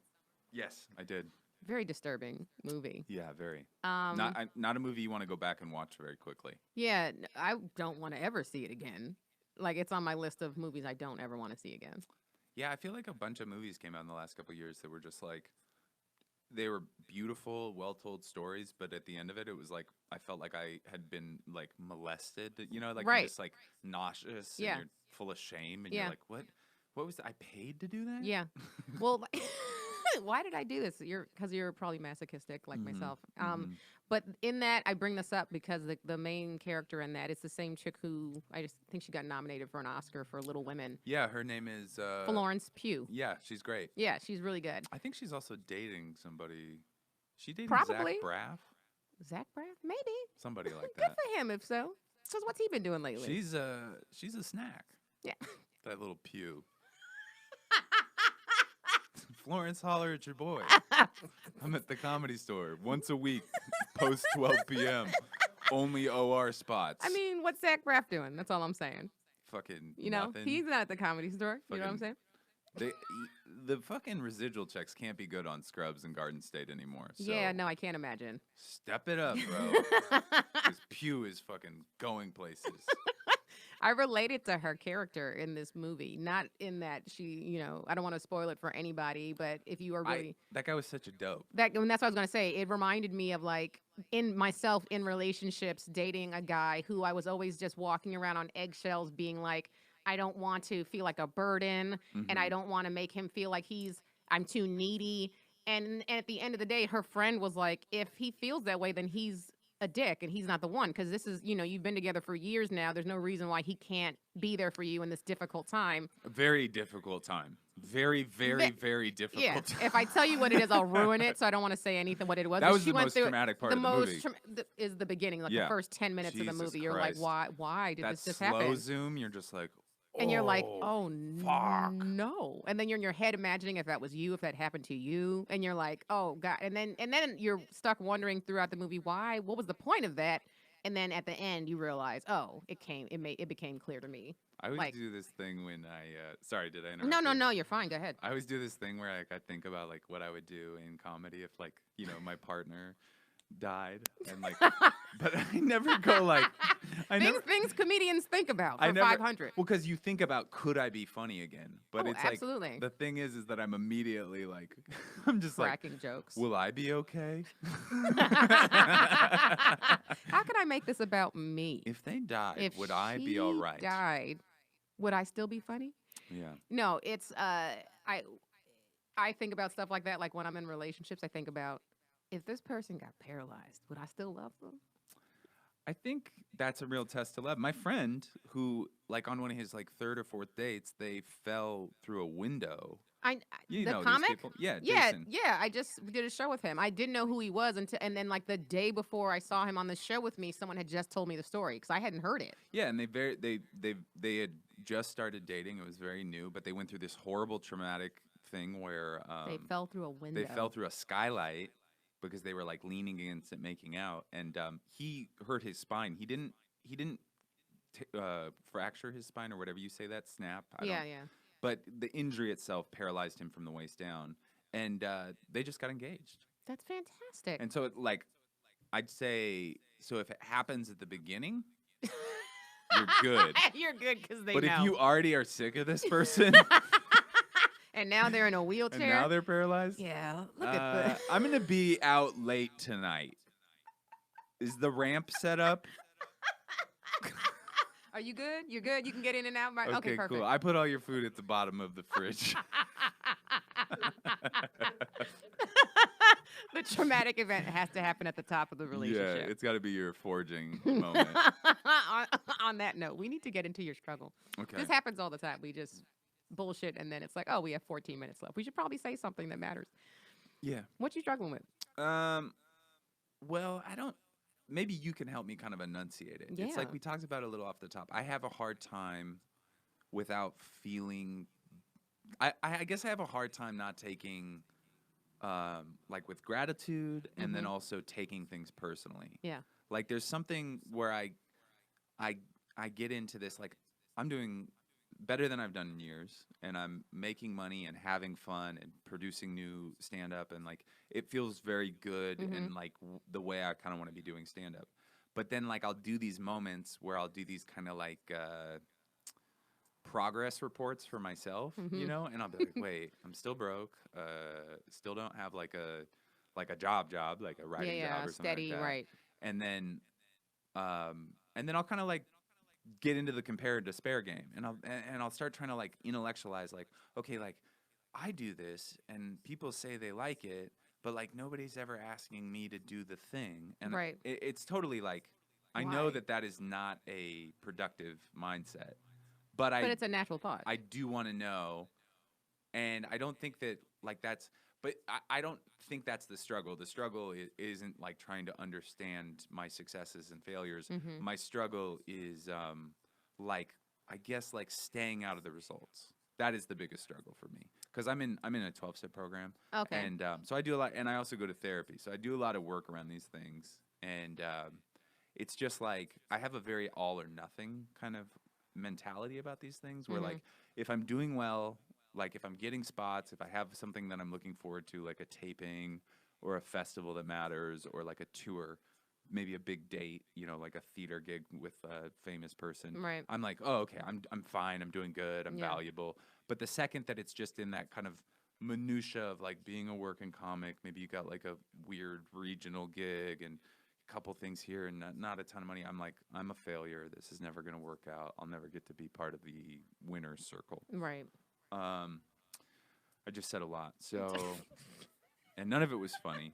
Yes, I did. Very disturbing movie. Yeah, very. Um, Not a movie you want to go back and watch very quickly. yeah, I don't want to ever see it again. Like, it's on my list of movies I don't ever want to see again. Yeah, I feel like a bunch of movies came out in the last couple of years that were just like, they were beautiful, well-told stories, but at the end of it, it was like, I felt like I had been like molested, like Right. you're just like nauseous Yeah. and you're full of shame and Yeah. you're like, what was I paid to do that? Yeah. Well, why did I do this? Because you're probably masochistic like Mhm, myself. mhm. But in that, I bring this up because the main character in that, it's the same chick who I just think she got nominated for an Oscar for Little Women. Yeah, her name is Florence Pugh. Yeah, she's great. Yeah, she's really good. I think she's also dating somebody. She dated Probably. Zach Braff, Zach Braff? Maybe. somebody like Good that. for him, if so. Because what's he been doing lately? She's a snack. Yeah. That little Pew. Florence, holler at your boy. I'm at the Comedy Store once a week, post 12 p.m. Only OR spots. I mean, what's Zach Braff doing? That's all I'm saying. fucking You know, nothing. he's not at the Comedy Store. You know what I'm saying? They, the fucking residual checks can't be good on Scrubs and Garden State anymore. So Yeah, no, I can't imagine. step it up, bro. Because Pew is fucking going places. I related to her character in this movie, not in that she, I don't want to spoil it for anybody, but if you are really That guy was such a dope. and that's what I was gonna say. It reminded me of like in myself in relationships, dating a guy who I was always just walking around on eggshells, being like, I don't want to feel like a burden, and I Mhm. don't want to make him feel like I'm too needy. And at the end of the day, her friend was like, if he feels that way, then he's a dick and he's not the one, because this is, you've been together for years now. There's no reason why he can't be there for you in this difficult time. A very difficult time. Very, very, very difficult Yeah. time. If I tell you what it is, I'll ruin it. So I don't want to say anything what it was. That but was she the went most through it. traumatic part The of the most movie. is the beginning, like the Yeah. first 10 minutes of the Jesus movie. You're Christ. like, why did That this just slow happen? zoom, you're just like, And you're like, oh, oh fuck. no. And then you're in your head imagining if that was you, if that happened to you, and you're like, oh God. And then you're stuck wondering throughout the movie why, what was the point of that? And then at the end you realize, oh, it became clear to me. I always like- do this thing when sorry, did I interrupt? No, you? you're fine. Go ahead. I always do this thing where I think about like what I would do in comedy if like, my partner died and like but I never go like Things comedians think about I for never- 500. well, because you think about could I be funny again? But Oh, it's like absolutely. the thing is that I'm immediately like I'm just like, Cracking jokes. will I be okay? How can I make this about me? If they died, If would I be all she right? Died, would I still be funny? Yeah. No, it's I think about stuff like that. Like when I'm in relationships, I think about if this person got paralyzed, would I still love them? I think that's a real test to love. My friend who like on one of his like third or fourth dates, they fell through a window. You The know comic? these people. Yeah, Yeah, Jason. yeah. I just did a show with him. I didn't know who he was and then like the day before I saw him on the show with me, someone had just told me the story because I hadn't heard it. Yeah, and they had just started dating. It was very new, but they went through this horrible traumatic thing where They fell through a window. they fell through a skylight because they were like leaning against it, making out, and he hurt his spine. He didn't fracture his spine or whatever you say that snap. Yeah. But the injury itself paralyzed him from the waist down, and they just got engaged. That's fantastic. And so, I'd say, so if it happens at the beginning, you're good. You're good because they But know. if you already are sick of this person and now they're in a and wheelchair. now they're paralyzed, Yeah, look at I'm gonna be out late tonight. Is the ramp set up? Are you good? You're good. You can get in and out. Okay, perfect. cool. I put all your food at the bottom of the fridge. The traumatic event has to happen at the top of the Yeah, relationship. it's got to be your forging moment. on that note, we need to get into your struggle. Okay. This happens all the time. We just bullshit, and then it's like, oh, we have 14 minutes left. We should probably say something that matters. Yeah. What you struggling with? Well, I don't. Maybe you can help me kind of enunciate it. It's Yeah. like we talked about a little off the top. I have a hard time without feeling. I guess I have a hard time not taking, like with gratitude, and then also taking things personally. Yeah. Like there's something where I get into this, like I'm doing better than I've done in years, and I'm making money and having fun and producing new stand up, and like it feels very good and like the way I kind of want to be doing stand up. But then like I'll do these moments where I'll do these kind of like progress reports for myself, you know, and I'll be like, wait, I'm still broke, still don't have like a job, like a writing job or something steady, like that. right. And then I'll kind of like get into the compare and despair game, and I'll start trying to like intellectualize, like, okay, like I do this and people say they like it, but like nobody's ever asking me to do the thing, and Right. it's totally like I know Why? that is not a productive mindset, but But it's a natural thought. I do want to know, and I don't think that like that's, but I don't think that's the struggle. The struggle isn't like trying to understand my successes and failures. My struggle is like I guess like staying out of the results. That is the biggest struggle for me because I'm in a 12-step program. Okay. And so I do a lot, and I also go to therapy. So I do a lot of work around these things, and it's just like I have a very all or nothing kind of mentality about these things where like if I'm doing well, like if I'm getting spots, if I have something that I'm looking forward to, like a taping or a festival that matters, or like a tour, maybe a big date, you know, like a theater gig with a famous person, Right. I'm like, oh, okay, I'm fine, I'm doing good, I'm Yeah. valuable. But the second that it's just in that kind of minutia of like being a working comic, maybe you got like a weird regional gig and a couple things here and not a ton of money, I'm like, I'm a failure. This is never going to work out. I'll never get to be part of the winner's circle. Right. I just said a lot. So, and none of it was funny.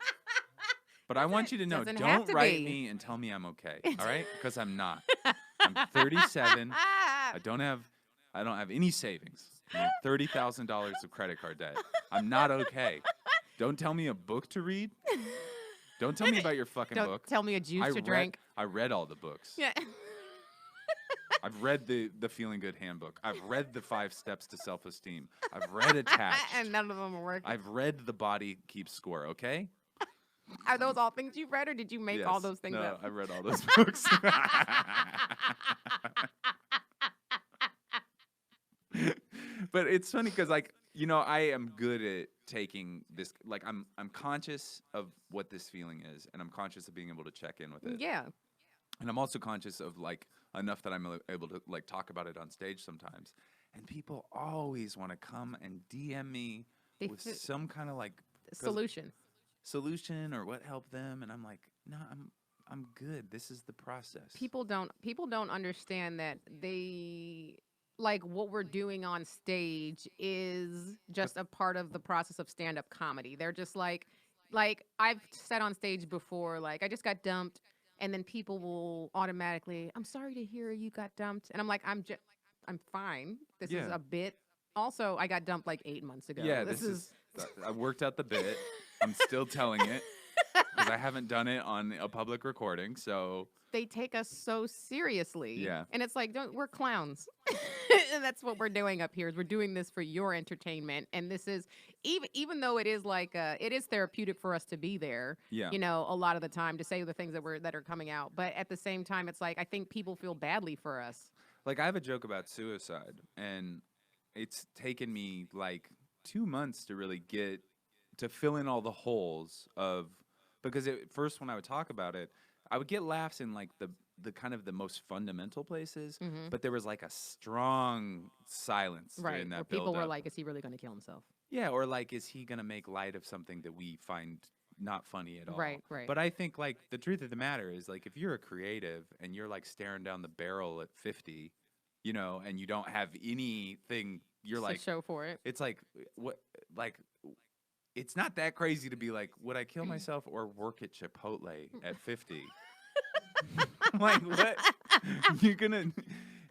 But I want you to know, Doesn't have don't to write be. me and tell me I'm okay. All right? Because I'm not. I'm 37. I don't have any savings. I have $30,000 of credit card debt. I'm not okay. Don't tell me a book to read. Don't tell me about your fucking Don't book. tell me a juice to drink. I read all the books. Yeah. I've read the Feeling Good handbook. I've read the 5 Steps to Self-Esteem. I've read Attached. And none of them are working. I've read The Body Keeps Score, okay? Are those all things you've read, or did you make all Yes. those things no, up? I read all those books. But it's funny because, like, you know, I am good at taking this. Like, I'm conscious of what this feeling is, and I'm conscious of being able to check in with it. Yeah. And I'm also conscious of like enough that I'm able to like talk about it on stage sometimes. And people always want to come and DM me They with fi- some kind of like Solution. or what helped them, and I'm like, no, I'm good. This is the process. People don't understand that they like what we're doing on stage is just a part of the process of stand-up comedy. They're just like I've said on stage before, like I just got dumped, and then people will automatically, I'm sorry to hear you got dumped, and I'm like, I'm fine. This is Yeah. a bit. Also, I got dumped like 8 months ago. Yeah, this is. I worked out the bit. I'm still telling it because I haven't done it on a public recording. So They take us so seriously. Yeah. And it's like, we're clowns. And that's what we're doing up here is we're doing this for your entertainment. And this is even though it is like it is therapeutic for us to be there, yeah, you know, a lot of the time to say the things that are coming out. But at the same time, it's like I think people feel badly for us. like I have a joke about suicide, and it's taken me like 2 months to really get to fill in all the holes of, because at first when I would talk about it, I would get laughs in like the kind of the most fundamental places, but there was like a strong silence Right. during Where that people were build-up. like, is he really going to kill himself? Yeah, or like, is he gonna make light of something that we find not funny at all? Right, right. But I think like the truth of the matter is like if you're a creative and you're like staring down the barrel at 50, you know, and you don't have anything, you're It's a like, show for it. it's like what, like it's not that crazy to be like, would I kill myself or work at Chipotle at 50? Like what? You're gonna.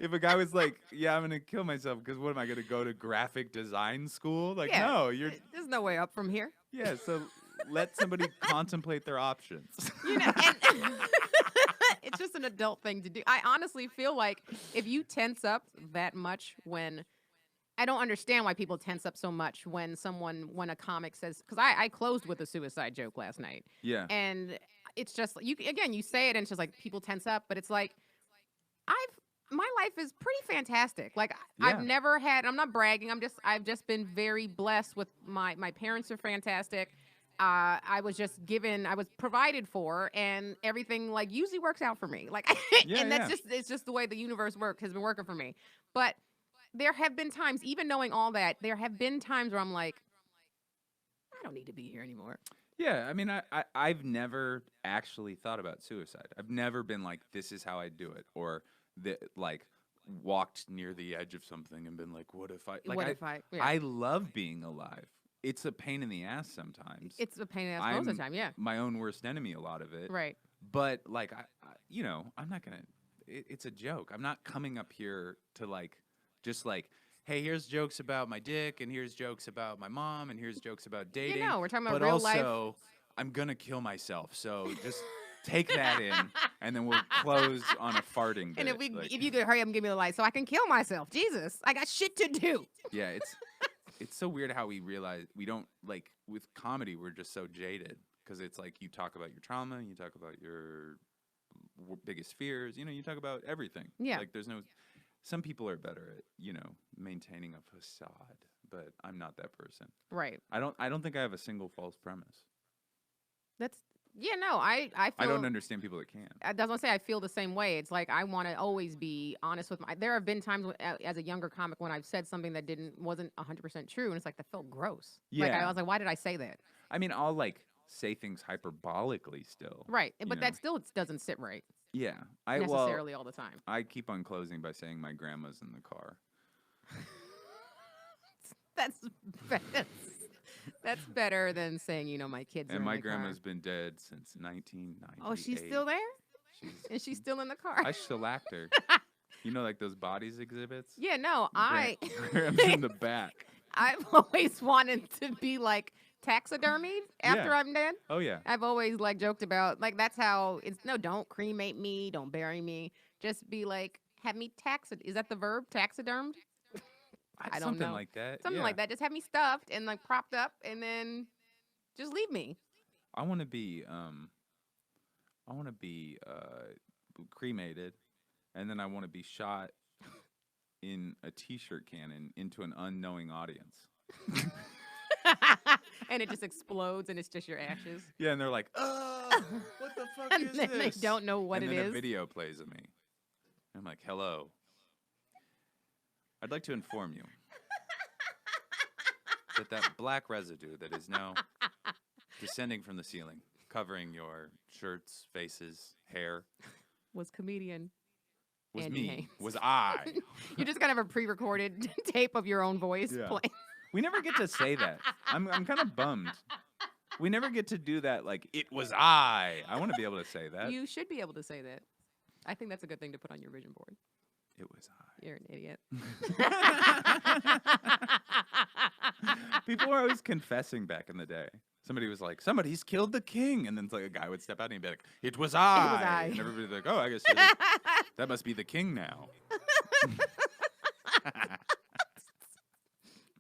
if a guy was like, "Yeah, I'm gonna kill myself because what am I gonna go to graphic design school?" Like, Yeah. no, you're There's no way up from here. yeah. So let somebody contemplate their options. You know, and it's just an adult thing to do. I honestly feel like if you tense up that much when I don't understand why people tense up so much when a comic says, because I closed with a suicide joke last night, Yeah, and it's just you say it and it's just like people tense up, but it's like my life is pretty fantastic. Like I've Yeah. never had. I'm not bragging. I've just been very blessed with my parents are fantastic. I was just given, I was provided for, and everything like usually works out for me. Like, Yeah, and that's yeah. it's just the way the universe has been working for me. But there have been times, even knowing all that, there have been times where I'm like, I don't need to be here anymore. Yeah, I mean, I've never actually thought about suicide. I've never been like, this is how I do it, or like walked near the edge of something and been like, what if I like What I if I? Yeah. I love being alive. It's a pain in the ass sometimes. It's a pain in the ass most of I'm the time. Yeah. my own worst enemy a lot of it. Right. But like you know, I'm not gonna. It's a joke. I'm not coming up here to like just like, hey, here's jokes about my dick, and here's jokes about my mom, and here's jokes about dating. You know, we're talking about but real life. also, I'm gonna kill myself. So just take that in, and then we'll close on a farting bit. And like, if you could hurry up and give me the light so I can kill myself. Jesus, I got shit to do. yeah, it's so weird how we realize we don't like with comedy. We're just so jaded because it's like you talk about your trauma, you talk about your biggest fears. You know, you talk about everything. Yeah. Like there's no. Some people are better at maintaining a facade, but I'm not that person. Right. I don't think I have a single false premise. That's yeah. No, I feel. I don't understand people that can. I was gonna say I feel the same way. It's like I want to always be honest with my. There have been times as a younger comic when I've said something that wasn't 100% true, and it's like that felt gross. Like I Yeah. was like, why did I say that? I mean, I'll like say things hyperbolically still. Right, you but know? that still doesn't sit right Yeah. necessarily all the time. I keep on closing by saying my grandma's in the car. That's that's better than saying my kids. And are in my the car. grandma's been dead since 1998. Oh, she's still there, She's, and she's still in the car. I shellacked her. You know, like those bodies exhibits? Yeah, no, Graham's in the back. I've always wanted to be like taxidermied after Yeah. I'm dead. Oh, yeah. I've always like joked about like that's how it's no, don't cremate me, don't bury me. Just be like, have me is that the verb? Taxidermed? I don't Something know. like that. Something yeah. like that. Just have me stuffed and like propped up and then just leave me. I want to be cremated, and then I want to be shot in a t-shirt cannon into an unknowing audience. And it just explodes and it's just your ashes. Yeah, and they're like, "Oh, what the fuck And is then they this?" don't know what and it then is. a video plays of me. I'm like, "Hello. I'd like to inform you that black residue that is now descending from the ceiling, covering your shirts, faces, hair, Was comedian. was Andy me. Haynes. Was I. You just kind of have a pre-recorded tape of your own voice Yeah. playing. We never get to say that. I'm kind of bummed. We never get to do that. Like, it was I. I want to be able to say that. You should be able to say that. I think that's a good thing to put on your vision board. It was I. You're an idiot. People were always confessing back in the day. Somebody was like, somebody's killed the king. And then it's like a guy would step out and he'd be like, it was I. I. And everybody's like, oh, I guess that must be the king now.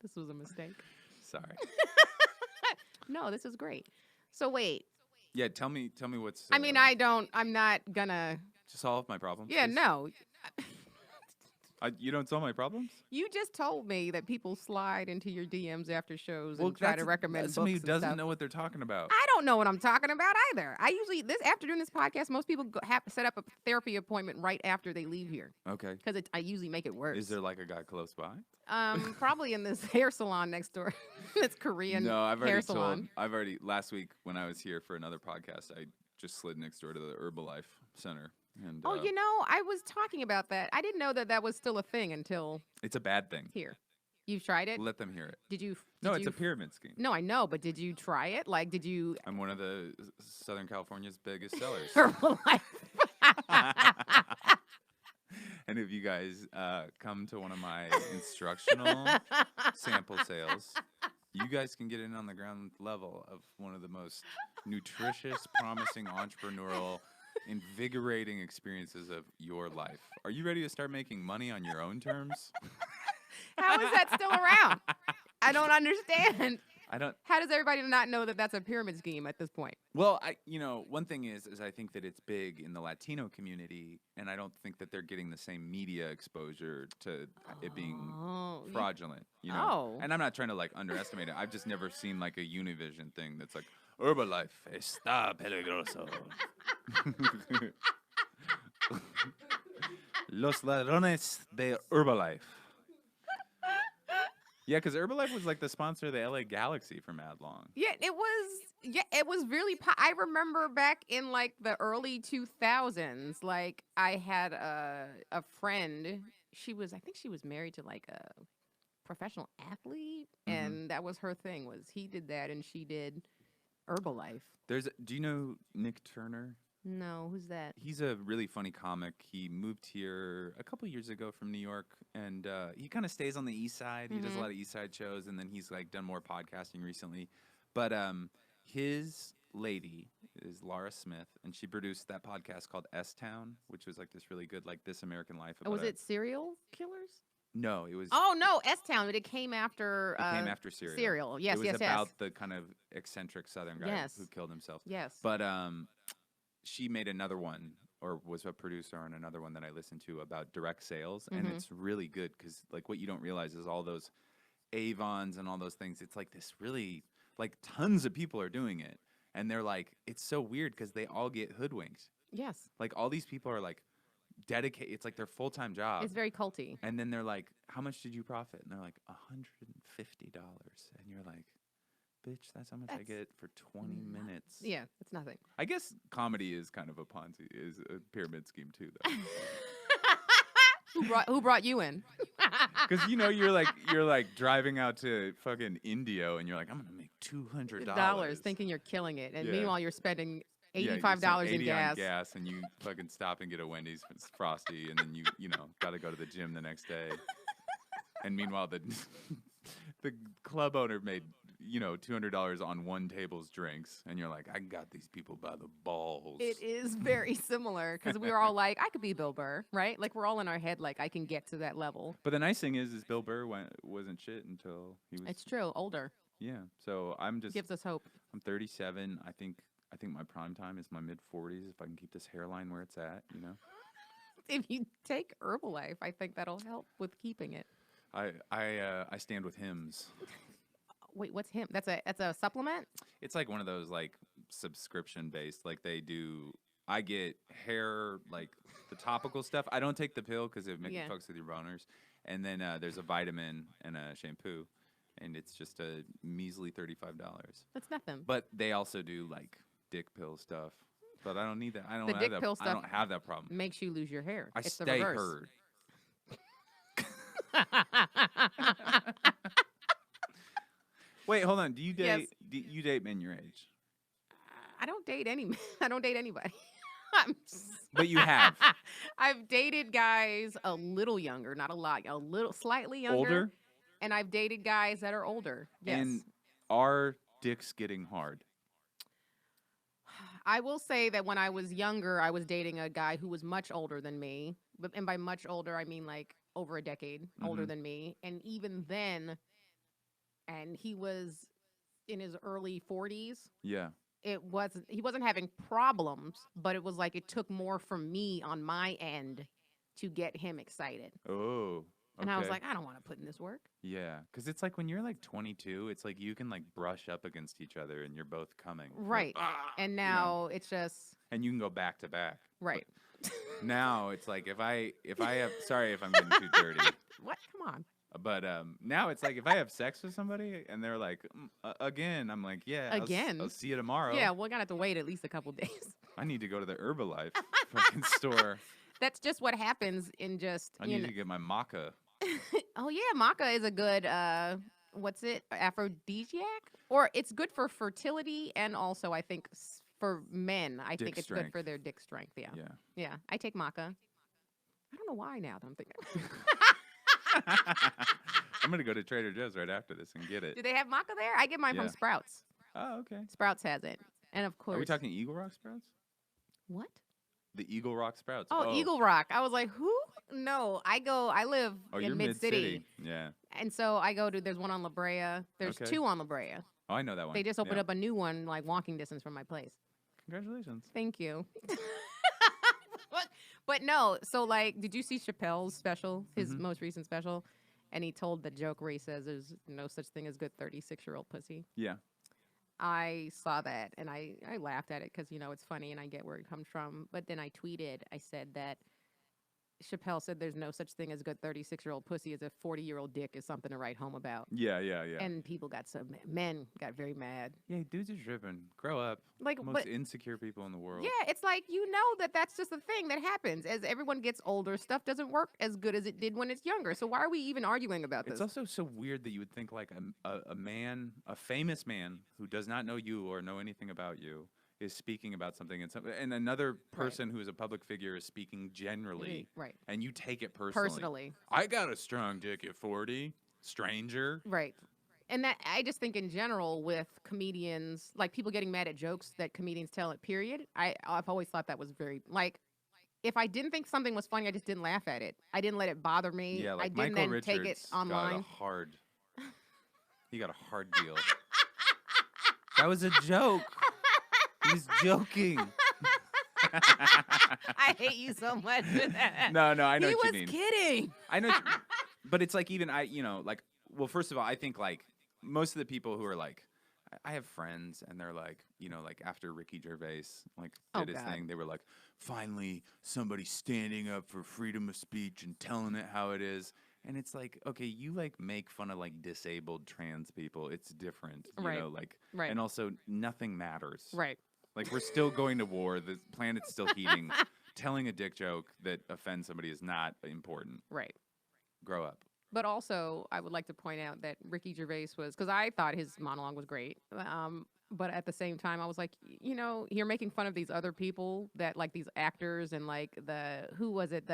This was a mistake. Sorry. No, this is great. So wait. Yeah, tell me what's. I mean, I'm not gonna. To solve my problems. Yeah, please? no. You don't solve my problems? You just told me that people slide into your DMs after shows and try to recommend that's books somebody who and doesn't stuff. know what they're talking about. I don't know what I'm talking about either. I usually after doing this podcast, most people have to set up a therapy appointment right after they leave here Okay. because I usually make it worse. Is there like a guy close by? Probably in this hair salon next door. This Korean No, I've hair already salon. last week when I was here for another podcast, I just slid next door to the Herbalife Center. And Oh, I was talking about that. I didn't know that was still a thing until it's a bad thing. here. You've tried it? Let them hear it. Did you? No, did it's you a pyramid scheme. No, I know, but did you try it? Like, did you? I'm one of the Southern California's biggest sellers. Herbalife. And if you guys come to one of my instructional sample sales, you guys can get in on the ground level of one of the most nutritious, promising, entrepreneurial, invigorating experiences of your life. Are you ready to start making money on your own terms? How is that still around? I don't understand. I don't. How does everybody not know that that's a pyramid scheme at this point? Well, one thing is I think that it's big in the Latino community, and I don't think that they're getting the same media exposure to it being Oh, fraudulent. You know, Oh. and I'm not trying to like underestimate it. I've just never seen like a Univision thing that's like Herbalife está peligroso. Los ladrones de Herbalife. Yeah, because Herbalife was like the sponsor of the LA Galaxy for mad long. Yeah, it was. Yeah, it was really. I remember back in like the early 2000s. Like I had a friend. I think she was married to like a professional athlete, Mhm. and that was her thing. Was he did that and she did Herbalife. Do you know Nick Turner? No, who's that? He's a really funny comic. He moved here a couple years ago from New York, and he kind of stays on the East Side. He does a Mhm. lot of East Side shows, and then he's like done more podcasting recently. But his lady is Laura Smith, and she produced that podcast called S Town, which was like this really good, like This American Life. Oh, was about a- it Serial Killers? No, it was. Oh no, S Town. But it came after. It came after Serial. Serial. Yes, it was yes, about yes. the kind of eccentric Southern guy Yes. who killed himself. Yes. But she made another one, or was a producer on another one that I listened to about direct sales, and Mhm. it's really good because like what you don't realize is all those Avons and all those things. It's like this really like tons of people are doing it, and they're like it's so weird because they all get hoodwinked. Yes. Like all these people are like dedicated. It's like their full-time job. It's very culty. And then they're like, "How much did you profit?" And they're like, $150. And you're like, "Bitch, that's how much I That's get for 20 minutes." Yeah, it's nothing. I guess comedy is kind of a Ponzi, is a pyramid scheme too, though. Who brought you in? Because you're like driving out to fucking Indio, and you're like, "I'm gonna make $200." Thinking you're killing it, and Yeah. meanwhile you're spending Yeah, you $85 spend in 80 on gas. gas, and you fucking stop and get a Wendy's Frosty, and then you got to go to the gym the next day. And meanwhile, the club owner made $200 on one table's drinks, and you're like, I got these people by the balls. It is very similar because we were all like, I could be Bill Burr, right? Like we're all in our head, like I can get to that level. But the nice thing is Bill Burr wasn't shit until he was. It's true, older Yeah. So I'm gives us hope. I'm 37. I think my prime time is my mid 40s if I can keep this hairline where it's at. If you take Herbalife, I think that'll help with keeping it. I stand with Hims. Wait, what's him? That's a supplement. It's like one of those like subscription based. Like they do. I get hair like the topical stuff. I don't take the pill because it Yeah. fucks with your boners. And then there's a vitamin and a shampoo, and it's just a measly $35. That's nothing. But they also do like dick pill stuff. But I don't need that. I don't The have dick that. pill I stuff don't have that problem. Makes you lose your hair. I It's the stay reverse. heard. Wait, hold on. Do you Yes. date? Do you date men your age? I don't date I don't date anybody. I'm But you have. I've dated guys a little younger, not a lot, a little slightly younger. Older? And I've dated guys that are older. Yes. And are dicks getting hard? I will say that when I was younger, I was dating a guy who was much older than me. And by much older, I mean like over a decade older Mhm. than me. And even then, and he was in his early 40s. Yeah. He wasn't having problems, but it was like it took more from me on my end to get him excited. Oh. And I was okay. like, I don't want to put in this work. Yeah, because it's like when you're like 22, it's like you can like brush up against each other and you're both coming. Like, Right. "Ah," And you know? now it's just And you can go back to back. right. Now it's like if I have sorry if I'm getting too dirty, What? Come on. but now it's like if I have sex with somebody and they're like again, I'm like Again? I'll see you tomorrow. Yeah, we're gonna have to wait at least a couple days. I need to go to the Herbalife fucking store. That's just what happens in just I you need know. to get my maca. Oh yeah, maca is a good what's it? Aphrodisiac? Or it's good for fertility and also I think for men, I Dick think it's strength. good for their dick strength. Yeah. Yeah. Yeah. I take maca. I don't know why now that I'm thinking. I'm gonna go to Trader Joe's right after this and get it. Do they have maca there? I get mine from Yeah. Sprouts. Oh, okay. Sprouts has it. And of course. Are we talking Eagle Rock Sprouts? What? The Eagle Rock Sprouts. Oh, Eagle Rock. I was like, who? No, I live Oh, in you're Mid-City. Yeah. And so I go to, there's one on La Brea. There's Okay. 2 on La Brea. Oh, I know that one. They just opened Yeah. up a new one, like walking distance from my place. Congratulations. Thank you. but no, so like, did you see Chappelle's special, his Mhm. most recent special? And he told the joke where he says there's no such thing as good 36-year-old pussy. Yeah. I saw that and I laughed at it because, you know, it's funny and I get where it comes from. But then I tweeted, I said that Chappelle said there's no such thing as a good 36-year-old pussy, as a 40-year-old dick is something to write home about. Yeah. And people got men got very mad. Yeah, dudes are tripping. Grow up. Like, Most but insecure people in the world. yeah, it's like, you know, that's just a thing that happens. As everyone gets older, stuff doesn't work as good as it did when it's younger. So why are we even arguing about this? It's also so weird that you would think like a man, a famous man who does not know you or know anything about you, is speaking about something, and another person who is a public figure is speaking generally, Right. and you take it personally. I got a strong dick at 40, stranger. Right. And that, I just think in general with comedians, like people getting mad at jokes that comedians tell, period, I've always thought that was very, like, if I didn't think something was funny, I just didn't laugh at it. I didn't let it bother me. Yeah, like I didn't Michael then Richards take it online. He got a hard deal. That was a joke. He's joking. I hate you so much for that. No, I know He what was you mean. kidding. I know, but it's like even like, well, first of all, I think like most of the people who are like, I have friends and they're like, like after Ricky Gervais like did his thing, they were like, finally somebody standing up for freedom of speech and telling it how it is. And it's like, okay, you like make fun of like disabled trans people. It's different, you know, like, and also nothing matters. Right. Like we're still going to war. The planet's still heating. Telling a dick joke that offends somebody is not important. Right. Grow up. But also, I would like to point out that Ricky Gervais was, because I thought his monologue was great. But at the same time, I was like, you know, you're making fun of these other people that, like, these actors and, like, who was it?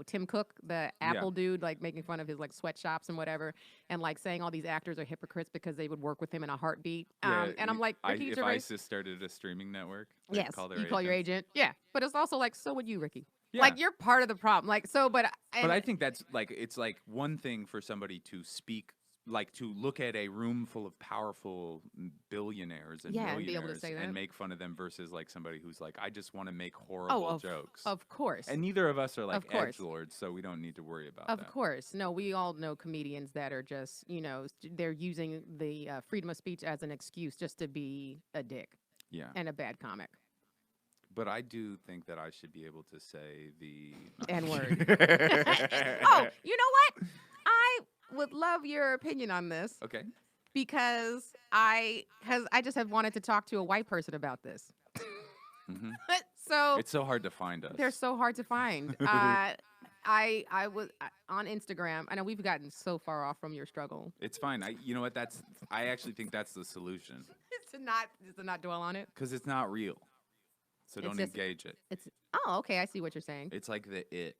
Tim Cook, the Apple dude, like, making fun of his, like, sweatshops and whatever, and, like, saying all these actors are hypocrites because they would work with him in a heartbeat. And I'm like, Ricky if Gervais. ISIS started a streaming network, Yes, call you call your agent. Yeah. But it's also like, so would you, Ricky. Yeah. Like, you're part of the problem. Like, so, but I think that's like, it's like one thing for somebody to speak, like to look at a room full of powerful billionaires and and be able to millionaires say that. and make fun of them versus like somebody who's like, I just want to make horrible jokes. Of course. And neither of us are like course. edgelords, so we don't need to worry about that. Of course. No, we all know comedians that are just, you know, they're using the freedom of speech as an excuse just to be a dick Yeah. and a bad comic. But I do think that I should be able to say the N-word. Oh, you know what? I would love your opinion on this Okay. because I just have wanted to talk to a white person about this. Hmm. So It's so hard to find us. they're so hard to find. I was on Instagram. I know we've gotten so far off from your struggle. It's fine. You know what? I actually think that's the solution to not dwell on it. because it's not real. So It's don't just- engage it. It's okay. I see what you're saying. It's like the it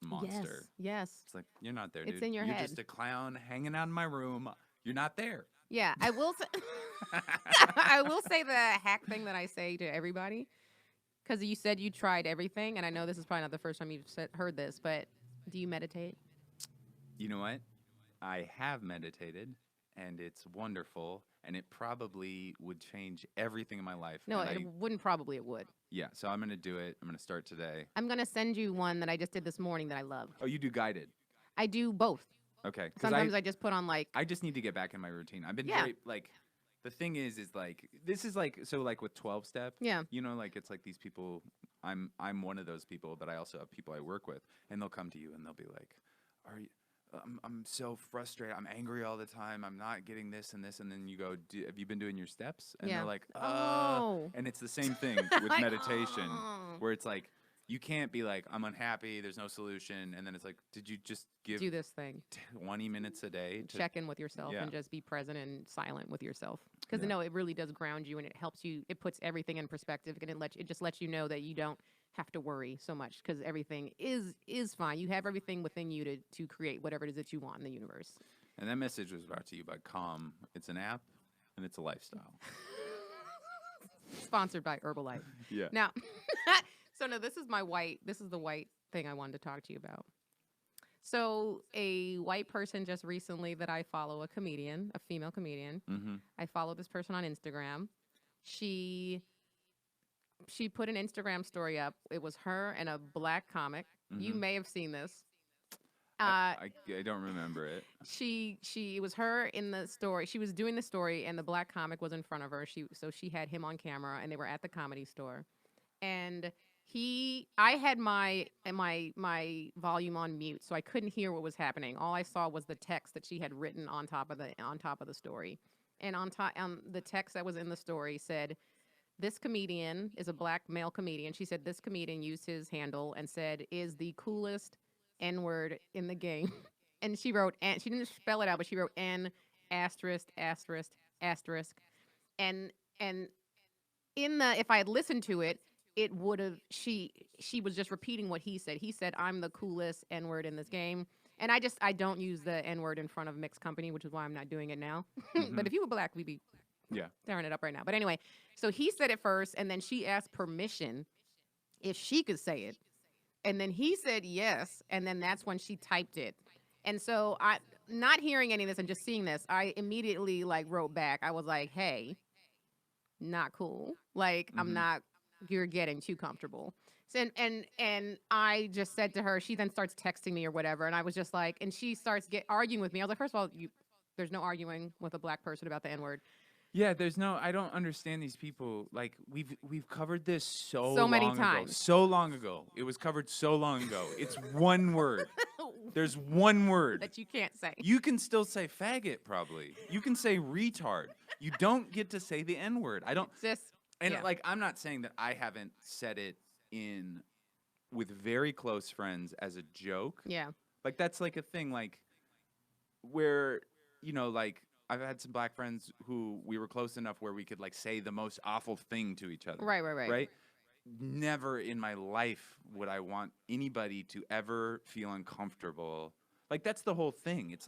monster. Yes. It's like you're not there, It's dude. in your You're head. just a clown hanging out in my room. You're not there. Yeah. I will. I will say the hack thing that I say to everybody, because you said you tried everything, and I know this is probably not the first time you've heard this, but do you meditate? You know what? I have meditated, and it's wonderful, and it probably would change everything in my life. No, and it wouldn't. Probably it would. yeah, so I'm gonna do it. I'm gonna start today. I'm gonna send you one that I just did this morning that I love. Oh, you do guided? I do both. Okay. 'Cause Sometimes I just put on like. I just need to get back in my routine. I've been Yeah. very like. The thing is like this is like so like with 12 step. Yeah. You know, like it's like these people. I'm one of those people, but I also have people I work with, and they'll come to you and they'll be like, "Are you?" I'm so frustrated. I'm angry all the time. I'm not getting this and this. And then you go, have you been doing your steps? And Yeah. they're like, Oh. And it's the same thing with Like, meditation, oh. where it's like, you can't be like, I'm unhappy. There's no solution. And then it's like, did you just give Do this thing. 20 minutes a day to Check in with yourself Yeah. and just be present and silent with yourself. Because Yeah. no, it really does ground you and it helps you. It puts everything in perspective and it just lets you know that you don't have to worry so much because everything is fine. You have everything within you to create whatever it is that you want in the universe. And that message was brought to you by Calm. It's an app and it's a lifestyle. Sponsored by Herbalife. Yeah. Now, so no, this is the white thing I wanted to talk to you about. So a white person just recently that I follow, a female comedian. Mm-hmm. I follow this person on Instagram. She put an Instagram story up. It was her and a black comic. You Mhm. may have seen this. I don't remember it. It was her in the story. She was doing the story, and the black comic was in front of her. So she had him on camera, and they were at the Comedy Store. And I had my volume on mute, so I couldn't hear what was happening. All I saw was the text that she had written on top of the story. And on the text that was in the story said, "This comedian is a black male comedian." She said this comedian used his handle and said, "Is the coolest N-word in the game." And she wrote, and she didn't spell it out, but she wrote N asterisk asterisk asterisk. And in the, if I had listened to it, it would have, she was just repeating what he said. He said, "I'm the coolest N-word in this game." And I don't use the N-word in front of mixed company, which is why I'm not doing it now. But if you were black, we'd be Yeah. tearing it up right now. But anyway, so he said it first, and then she asked permission if she could say it. And then he said yes, and then that's when she typed it. And so not hearing any of this and just seeing this, I immediately wrote back. I was like, "Hey, not cool. I'm Mhm. not, you're getting too comfortable." So, and I just said to her, she then starts texting me or whatever, and I was just like, and she starts arguing with me. I was like, first of all, there's no arguing with a black person about the N-word. Yeah, I don't understand these people. Like we've covered this So many long ago. times. So long ago. It was covered so long ago. It's one word. There's one word. That you can't say. You can still say faggot probably. You can say retard. You don't get to say the N-word. I don't Just, and yeah. I'm not saying that I haven't said it with very close friends as a joke. Yeah. That's a thing where I've had some black friends who we were close enough where we could say the most awful thing to each other. Right. Never in my life would I want anybody to ever feel uncomfortable. That's the whole thing. It's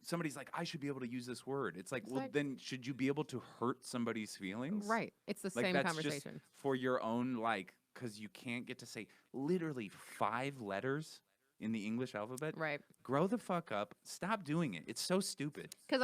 somebody's like, "I should be able to use this word." It's well, then should you be able to hurt somebody's feelings? Right. It's the same That's conversation. just for your own because you can't get to say literally 5 letters in the English alphabet. Right. Grow the fuck up. Stop doing it. It's so stupid. Because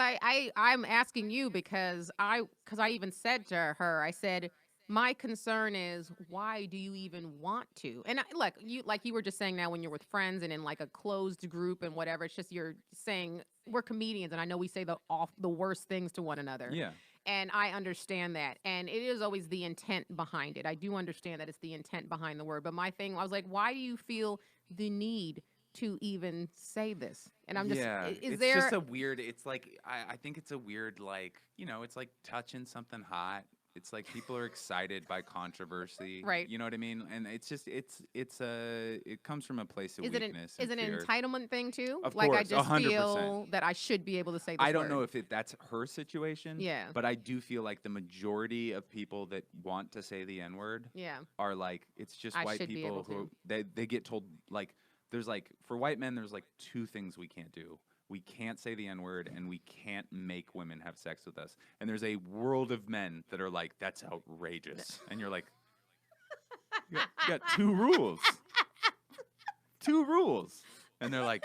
I'm asking you because I even said to her, I said, my concern is, why do you even want to? And you were just saying now, when you're with friends and in a closed group and whatever, it's just you're saying we're comedians and I know we say the worst things to one another. Yeah. And I understand that. And it is always the intent behind it. I do understand that it's the intent behind the word. But my thing, I was like, why do you feel the need to even say this? And I'm just, it's there just a weird, it's I think it's a weird, it's like touching something hot. It's people are excited by controversy. Right. You know what I mean? And it's just, it comes from a place of is weakness. it an fear. entitlement thing too? Of I course, just 100%. feel that I should be able to say this I don't word. know if that's her situation. Yeah. But I do feel the majority of people that want to say the N-word Yeah. are it's just I white should be people able who to. they get told there's for white men there's 2 things we can't do. We can't say the N-word and we can't make women have sex with us. And there's a world of men that are that's outrageous. And you're you got 2 rules. 2 rules. And they're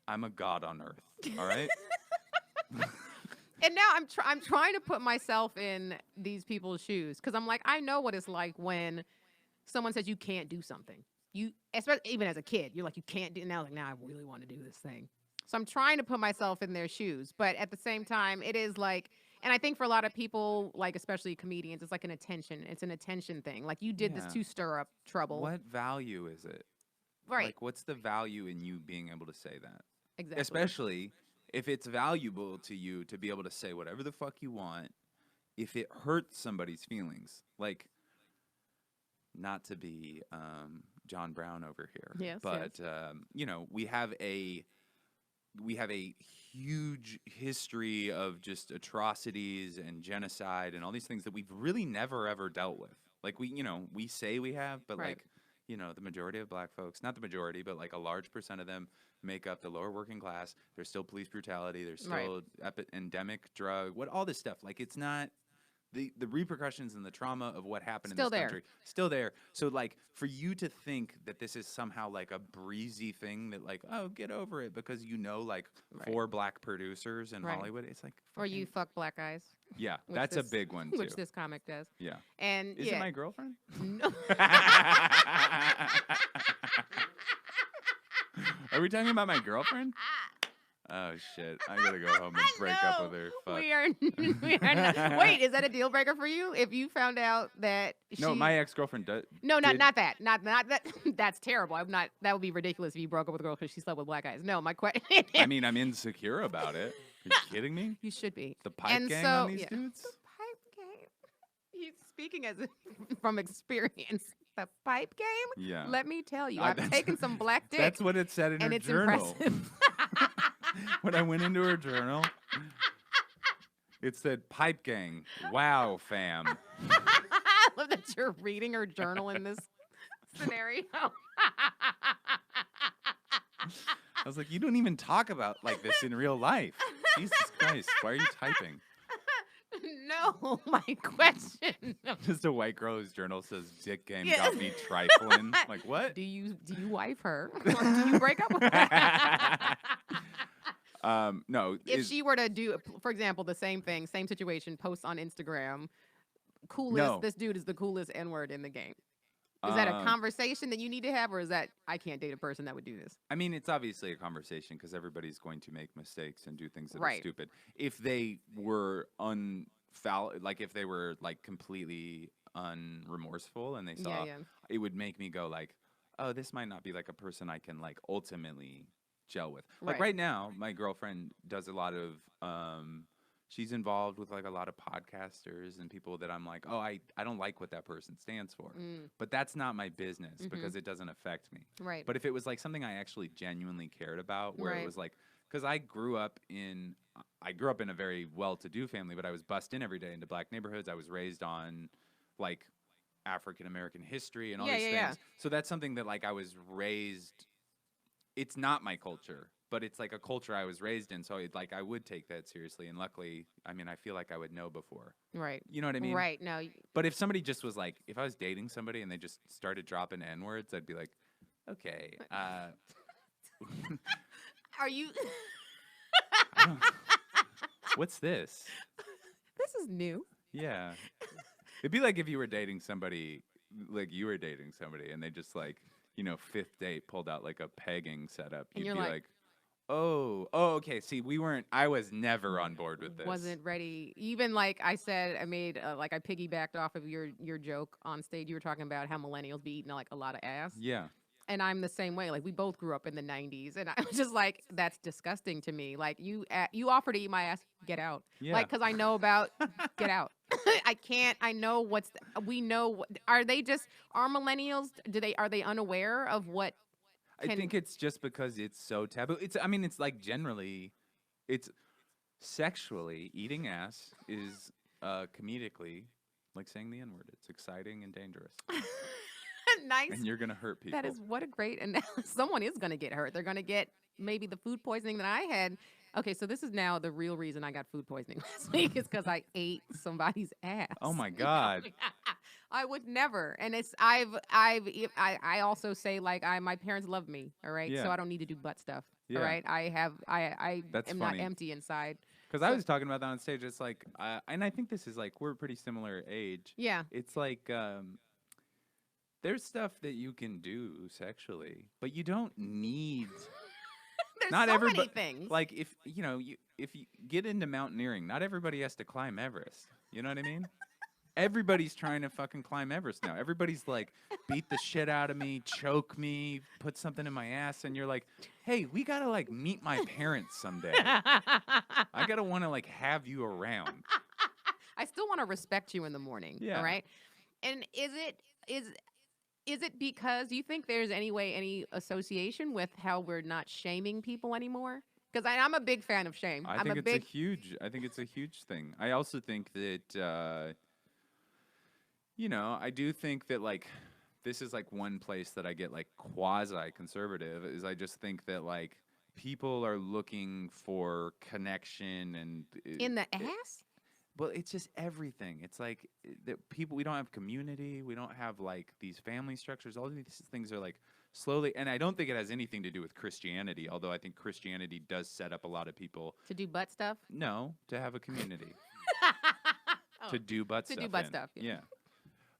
I'm a god on earth. All right? And now I'm trying to put myself in these people's shoes because I'm I know what it's like when someone says you can't do something. Especially even as a kid, you're you can't do. Now now I really want to do this thing. So I'm trying to put myself in their shoes, but at the same time, it is and I think for a lot of people, especially comedians, it's an attention. It's an attention thing. You did this Yeah. to stir up trouble. What value is it? Right. What's the value in you being able to say that? Exactly. Especially if it's valuable to you to be able to say whatever the fuck you want, if it hurts somebody's feelings. Not to be John Brown over here. Yes, but we have a huge history of just atrocities and genocide and all these things that we've really never ever dealt with. Like we say we have, but Right. like, the majority of black folks, not the majority, but like a large percent of them make up the lower working class. There's still police brutality. There's Right. still endemic drug, all this stuff. Like it's not the repercussions and the trauma of what happened Still in this there. country still there. So like for you to think that this is somehow like a breezy thing that like, oh, get over it because like Right. 4 black producers in Right. Hollywood, it's like Or you fuck black guys, yeah, which that's a this- big one too. which this comic does. Yeah. And Is it my girlfriend? No. Are we talking about my girlfriend? Oh shit! I gotta go home and break up with her. Fuck. We are, we are not. Wait, is that a deal breaker for you? If you found out that No, she, my ex-girlfriend does. no, not did- not that, not that. That's terrible. I'm not. That would be ridiculous if you broke up with a girl because she slept with black guys. No, my question. I mean, I'm insecure about it. Are you kidding me? you should be. The pipe And gang so- on these yeah. dudes? The pipe game. He's speaking as from experience. The pipe game. Yeah. Let me tell you, I- I've taken some black dick, That's what it said in and her it's journal. impressive. When I went into her journal, it said pipe gang. Wow, fam. I love that you're reading her journal in this scenario. I was like, you don't even talk about like this in real life. Jesus Christ, why are you typing? No, my question. Just a white girl whose journal says "Dick game Yeah. got me trifling." Like what? Do you wife her, or do you break up with her? No. If she were to do, for example, the same thing, same situation, post on Instagram, coolest. No. This dude is the coolest N-word in the game. Is that a conversation that you need to have, or is that I can't date a person that would do this? I mean, it's obviously a conversation because everybody's going to make mistakes and do things that are Right. stupid. If they were like if they were like completely unremorseful and they saw, Yeah. it would make me go like, oh, this might not be like a person I can like ultimately gel with. Like Right. right now, my girlfriend does a lot of she's involved with like a lot of podcasters and people that I'm like, oh, I don't like what that person stands for. Mm, But that's not my business Mhm. because it doesn't affect me. right. But if it was like something I actually genuinely cared about, where Right. it was like, because I grew up in a very well-to-do family, but I was bussed in every day into black neighborhoods. I was raised on like African American history and all Yeah, these yeah, things. So that's something that like I was raised. It's not my culture, but it's like a culture I was raised in. So like I would take that seriously. And luckily, I mean, I feel like I would know before. Right. You know what I mean? Right. No. But if somebody just was like, if I was dating somebody and they just started dropping N words, I'd be like, okay. Are you? What's this? This is new. Yeah. It'd be like if you were dating somebody, like you were dating somebody, and they just like, fifth date pulled out like a pegging setup. And You'd you're be like- like, oh, okay. See, I was never on board with this. Wasn't ready. Even like I said, I made like I piggybacked off of your joke on stage. You were talking about how millennials be eating like a lot of ass. Yeah. And I'm the same way. Like we both grew up in the '90s, and I was just like, that's disgusting to me. Like you offer to eat my ass, get out. Yeah. Like because I know about get out. I can't. I know we know. Are they just are millennials? Are they unaware of what? I think it's just because it's so taboo. It's like generally, it's sexually eating ass is comedically like saying the N-word. It's exciting and dangerous, Nice. and you're gonna hurt people. That is what a great and someone is going to get hurt. They're going to get maybe the food poisoning that I had. Okay, so this is now the real reason I got food poisoning last week is because I ate somebody's ass. Oh my God. I would never. And it's I also say like my parents love me, all right? Yeah. So I don't need to do butt stuff. Yeah. All right. I That's am funny. not empty inside. Because I was talking about that on stage. It's like, and I think this is like we're pretty similar age. Yeah. It's like there's stuff that you can do sexually, but you don't need. There's Not so many everybo- things. Like if you get into mountaineering, not everybody has to climb Everest. You know what I mean? Everybody's trying to fucking climb Everest now. Everybody's like, beat the shit out of me, choke me, put something in my ass, and you're like, hey, we gotta like meet my parents someday. I gotta want to like have you around. I still want to respect you in the morning. Yeah. All right. And is it because do you think there's any association with how we're not shaming people anymore? Because I'm a big fan of shame. I I'm think a it's big I think it's a huge thing. I also think that You know, I do think that like this is like one place that I get like quasi conservative is I just think that like people are looking for connection and In the ass? well, it's just everything. It's like that people we don't have community, we don't have like these family structures. All these things are like slowly, and I don't think it has anything to do with Christianity, although I think Christianity does set up a lot of people To do butt stuff? no to have a community Oh, to do butt to stuff. do butt in. stuff, yeah. Yeah.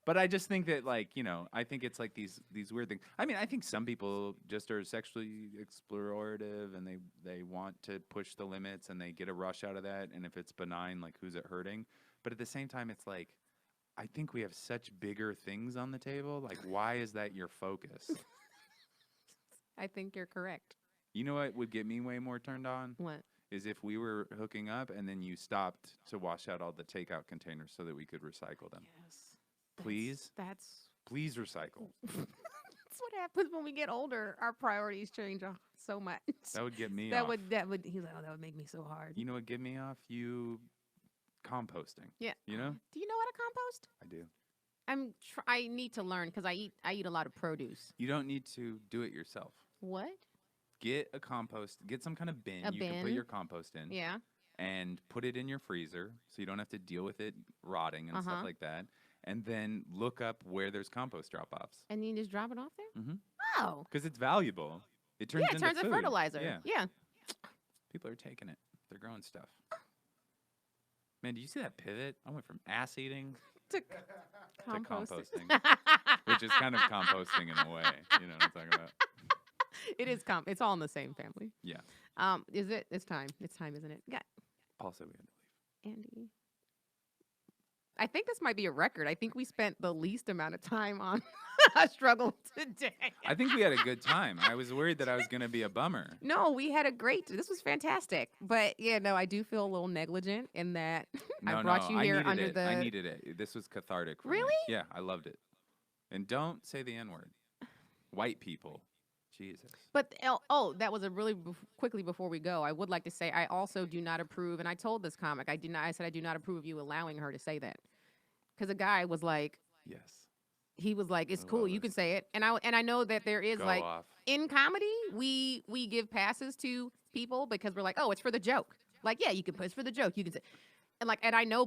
But I just think that, like, you know, I think it's like these weird things. I mean, I think some people just are sexually explorative and they want to push the limits and they get a rush out of that. And if it's benign, like, who's it hurting? But at the same time, it's like, I think we have such bigger things on the table. Like, why is that your focus? I think you're correct. You know what would get me way more turned on? What? Is if we were hooking up and then you stopped to wash out all the takeout containers so that we could recycle them. Yes. Please? That's Please recycle. that's what happens when we get older. Our priorities change so much. That would get me that off. would he's like, oh, that would make me so hard. You know what get me off? You composting. Yeah. You know? Do you know how to compost? I do. I need to learn because I eat a lot of produce. You don't need to do it yourself. What? Get a compost. Get some kind of bin A you can put bin? your compost in. Yeah. And put it in your freezer so you don't have to deal with it rotting and stuff Uh-huh. like that. And then look up where there's compost drop-offs. And you just drop it off there? Mhm. Oh. Because it's valuable. It turns Yeah, it into turns to food. fertilizer. Yeah. Yeah. People are taking it. They're growing stuff. Man, do you see that pivot? I went from ass eating To to compost. composting, which is kind of composting in a way. You know what I'm talking about? It is it's all in the same family. Yeah. Is it? It's time. It's time, isn't it? Got Also, we had to leave. Andy. I think this might be a record. I think we spent the least amount of time on a struggle today. I think we had a good time. I was worried that I was going to be a bummer. No, we had a great. This was fantastic. But yeah, no, I do feel a little negligent in that No, I brought you here needed under it. the. I needed it. This was cathartic. For me. Really? Yeah, I loved it. And don't say the N word. White people. Jesus. But that was a really quickly before we go. I would like to say I also do not approve, and I told this comic I said I do not approve of you allowing her to say that, because a guy was like, Yes. he was like, it's I cool, love you it. can say it, and I know that there is Go like off. in comedy we give passes to people because we're like, oh, it's for the joke. Like, yeah, you can put it's for the joke. You can say. And I know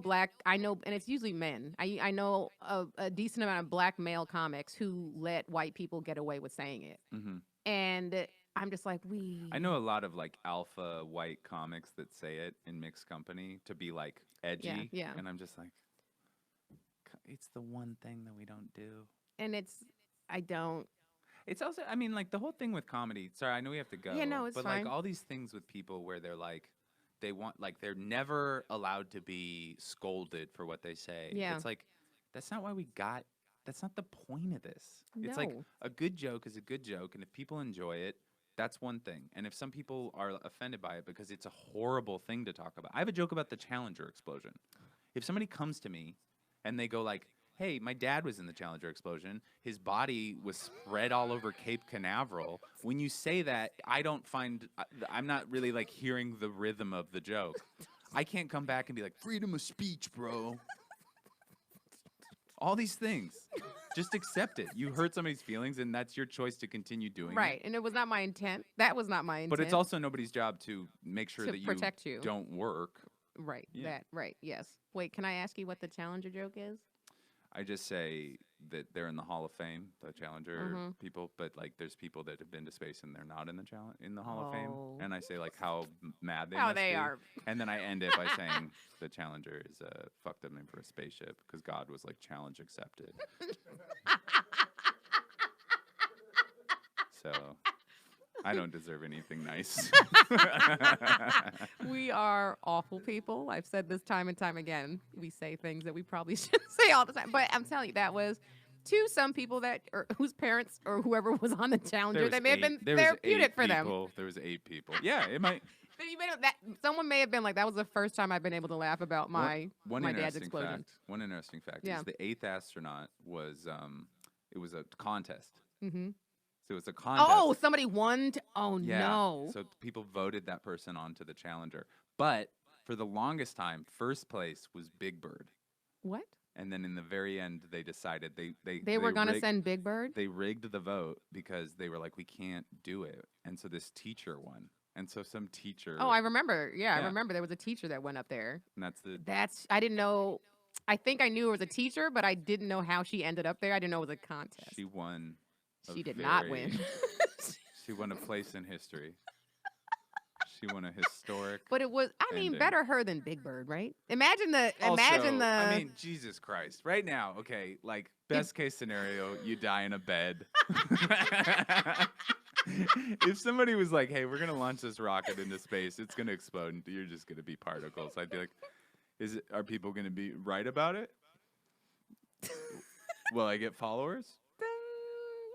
and it's usually men. I know a decent amount of black male comics who let white people get away with saying it. Hmm. And I'm just like, I know a lot of like alpha white comics that say it in mixed company to be like edgy. yeah. And I'm just like, it's the one thing that we don't do. And I don't. It's also, I mean, like the whole thing with comedy. Sorry, I know we have to go. Yeah, no, it's but fine. like all these things with people where they're like, they want, like, they're never allowed to be scolded for what they say. Yeah. It's like, that's not why we got. That's not the point of this. It's like No. a good joke is a good joke, and if people enjoy it, that's one thing. And if some people are offended by it because it's a horrible thing to talk about, I have a joke about the Challenger explosion. If somebody comes to me and they go like, hey, my dad was in the Challenger explosion. His body was spread all over Cape Canaveral. When you say that, I'm not really like hearing the rhythm of the joke. I can't come back and be like, freedom of speech, bro. All these things. Just accept it. You hurt somebody's feelings, and that's your choice to continue doing it. Right. And it was not my intent. That was not my intent. But it's also nobody's job to make sure To that protect you. don't work. right. Yeah. That right. Yes. Wait. Can I ask you what the Challenger joke is? I just say that they're in the Hall of Fame, the Challenger Mhm. people, but like there's people that have been to space and they're not in the Hall of Fame, Oh. and I say like how mad they How must they be. are. And then I end it by saying the Challenger is a fucked up name for a spaceship because God was like challenge accepted. So I don't deserve anything nice. We are awful people. I've said this time and time again. We say things that we probably shouldn't say all the time. But I'm telling you, that was to some people whose parents or whoever was on the Challenger, There that was may have been there was therapeutic 8 for them. people. There was 8 people. Yeah, it might. Someone may have been like, that was the first time I've been able to laugh about my One my dad's interesting explosion. fact. One interesting fact Yeah. is the 8th astronaut was it was a contest. Mm-hmm. So it was a contest. Oh, somebody won. Oh yeah. no. So people voted that person onto the Challenger. But for the longest time, first place was Big Bird. What? And then in the very end, they decided They were gonna rigged, send Big Bird. they rigged the vote because they were like, we can't do it. And so this teacher won. And so some teacher, Oh, I remember. Yeah, I Yeah. remember there was a teacher that went up there. and that's the I didn't know. I think I knew it was a teacher, but I didn't know how she ended up there. I didn't know it was a contest. she won. a She did not very- win. She won a place in history. She won a historic. But it was, I mean, ending. better her than Big Bird, right? Imagine the, Also, I the, mean, Jesus Christ. Right now, okay, like best case scenario, you die in a bed. If somebody was like, "Hey, we're gonna launch this rocket into space. It's gonna explode, and you're just gonna be particles," I'd be like, Are people gonna be right about it? Will I get followers?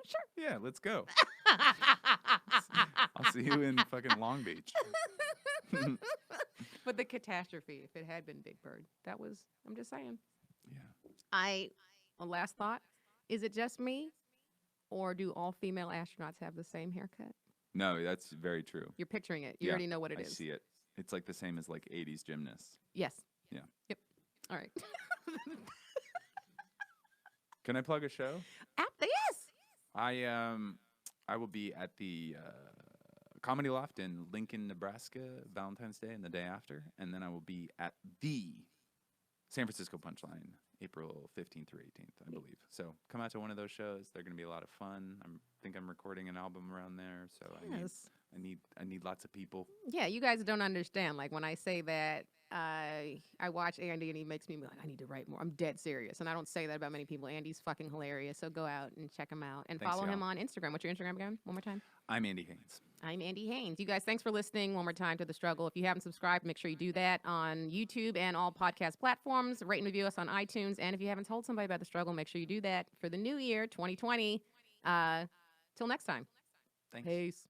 sure. Yeah, let's go. I'll see you in fucking Long Beach. But the catastrophe, if it had been Big Bird, I'm just saying. Yeah. A last thought, is it just me? Or do all female astronauts have the same haircut? No, that's very true. You're picturing it. You Yeah, already know what it I is. see it. It's like the same as like 80s gymnasts. Yes. Yeah. Yep. All right. Can I plug a show? Yes. I will be at the Comedy Loft in Lincoln, Nebraska, Valentine's Day and the day after, and then I will be at the San Francisco Punchline, April 15th through 18th, I believe. So come out to one of those shows. They're going to be a lot of fun. I think I'm recording an album around there, so Yes. I need lots of people. Yeah, you guys don't understand. Like when I say that I watch Andy and he makes me be like, I need to write more. I'm dead serious. And I don't say that about many people. Andy's fucking hilarious. So go out and check him out and Thanks, follow him y'all. on Instagram. What's your Instagram again? One more time. I'm Andy Haynes. I'm Andy Haynes. You guys, thanks for listening one more time to The Struggle. If you haven't subscribed, make sure you do that on YouTube and all podcast platforms. Rate and review us on iTunes. And if you haven't told somebody about The Struggle, make sure you do that for the new year, 2020. Till next time. Thanks. Peace.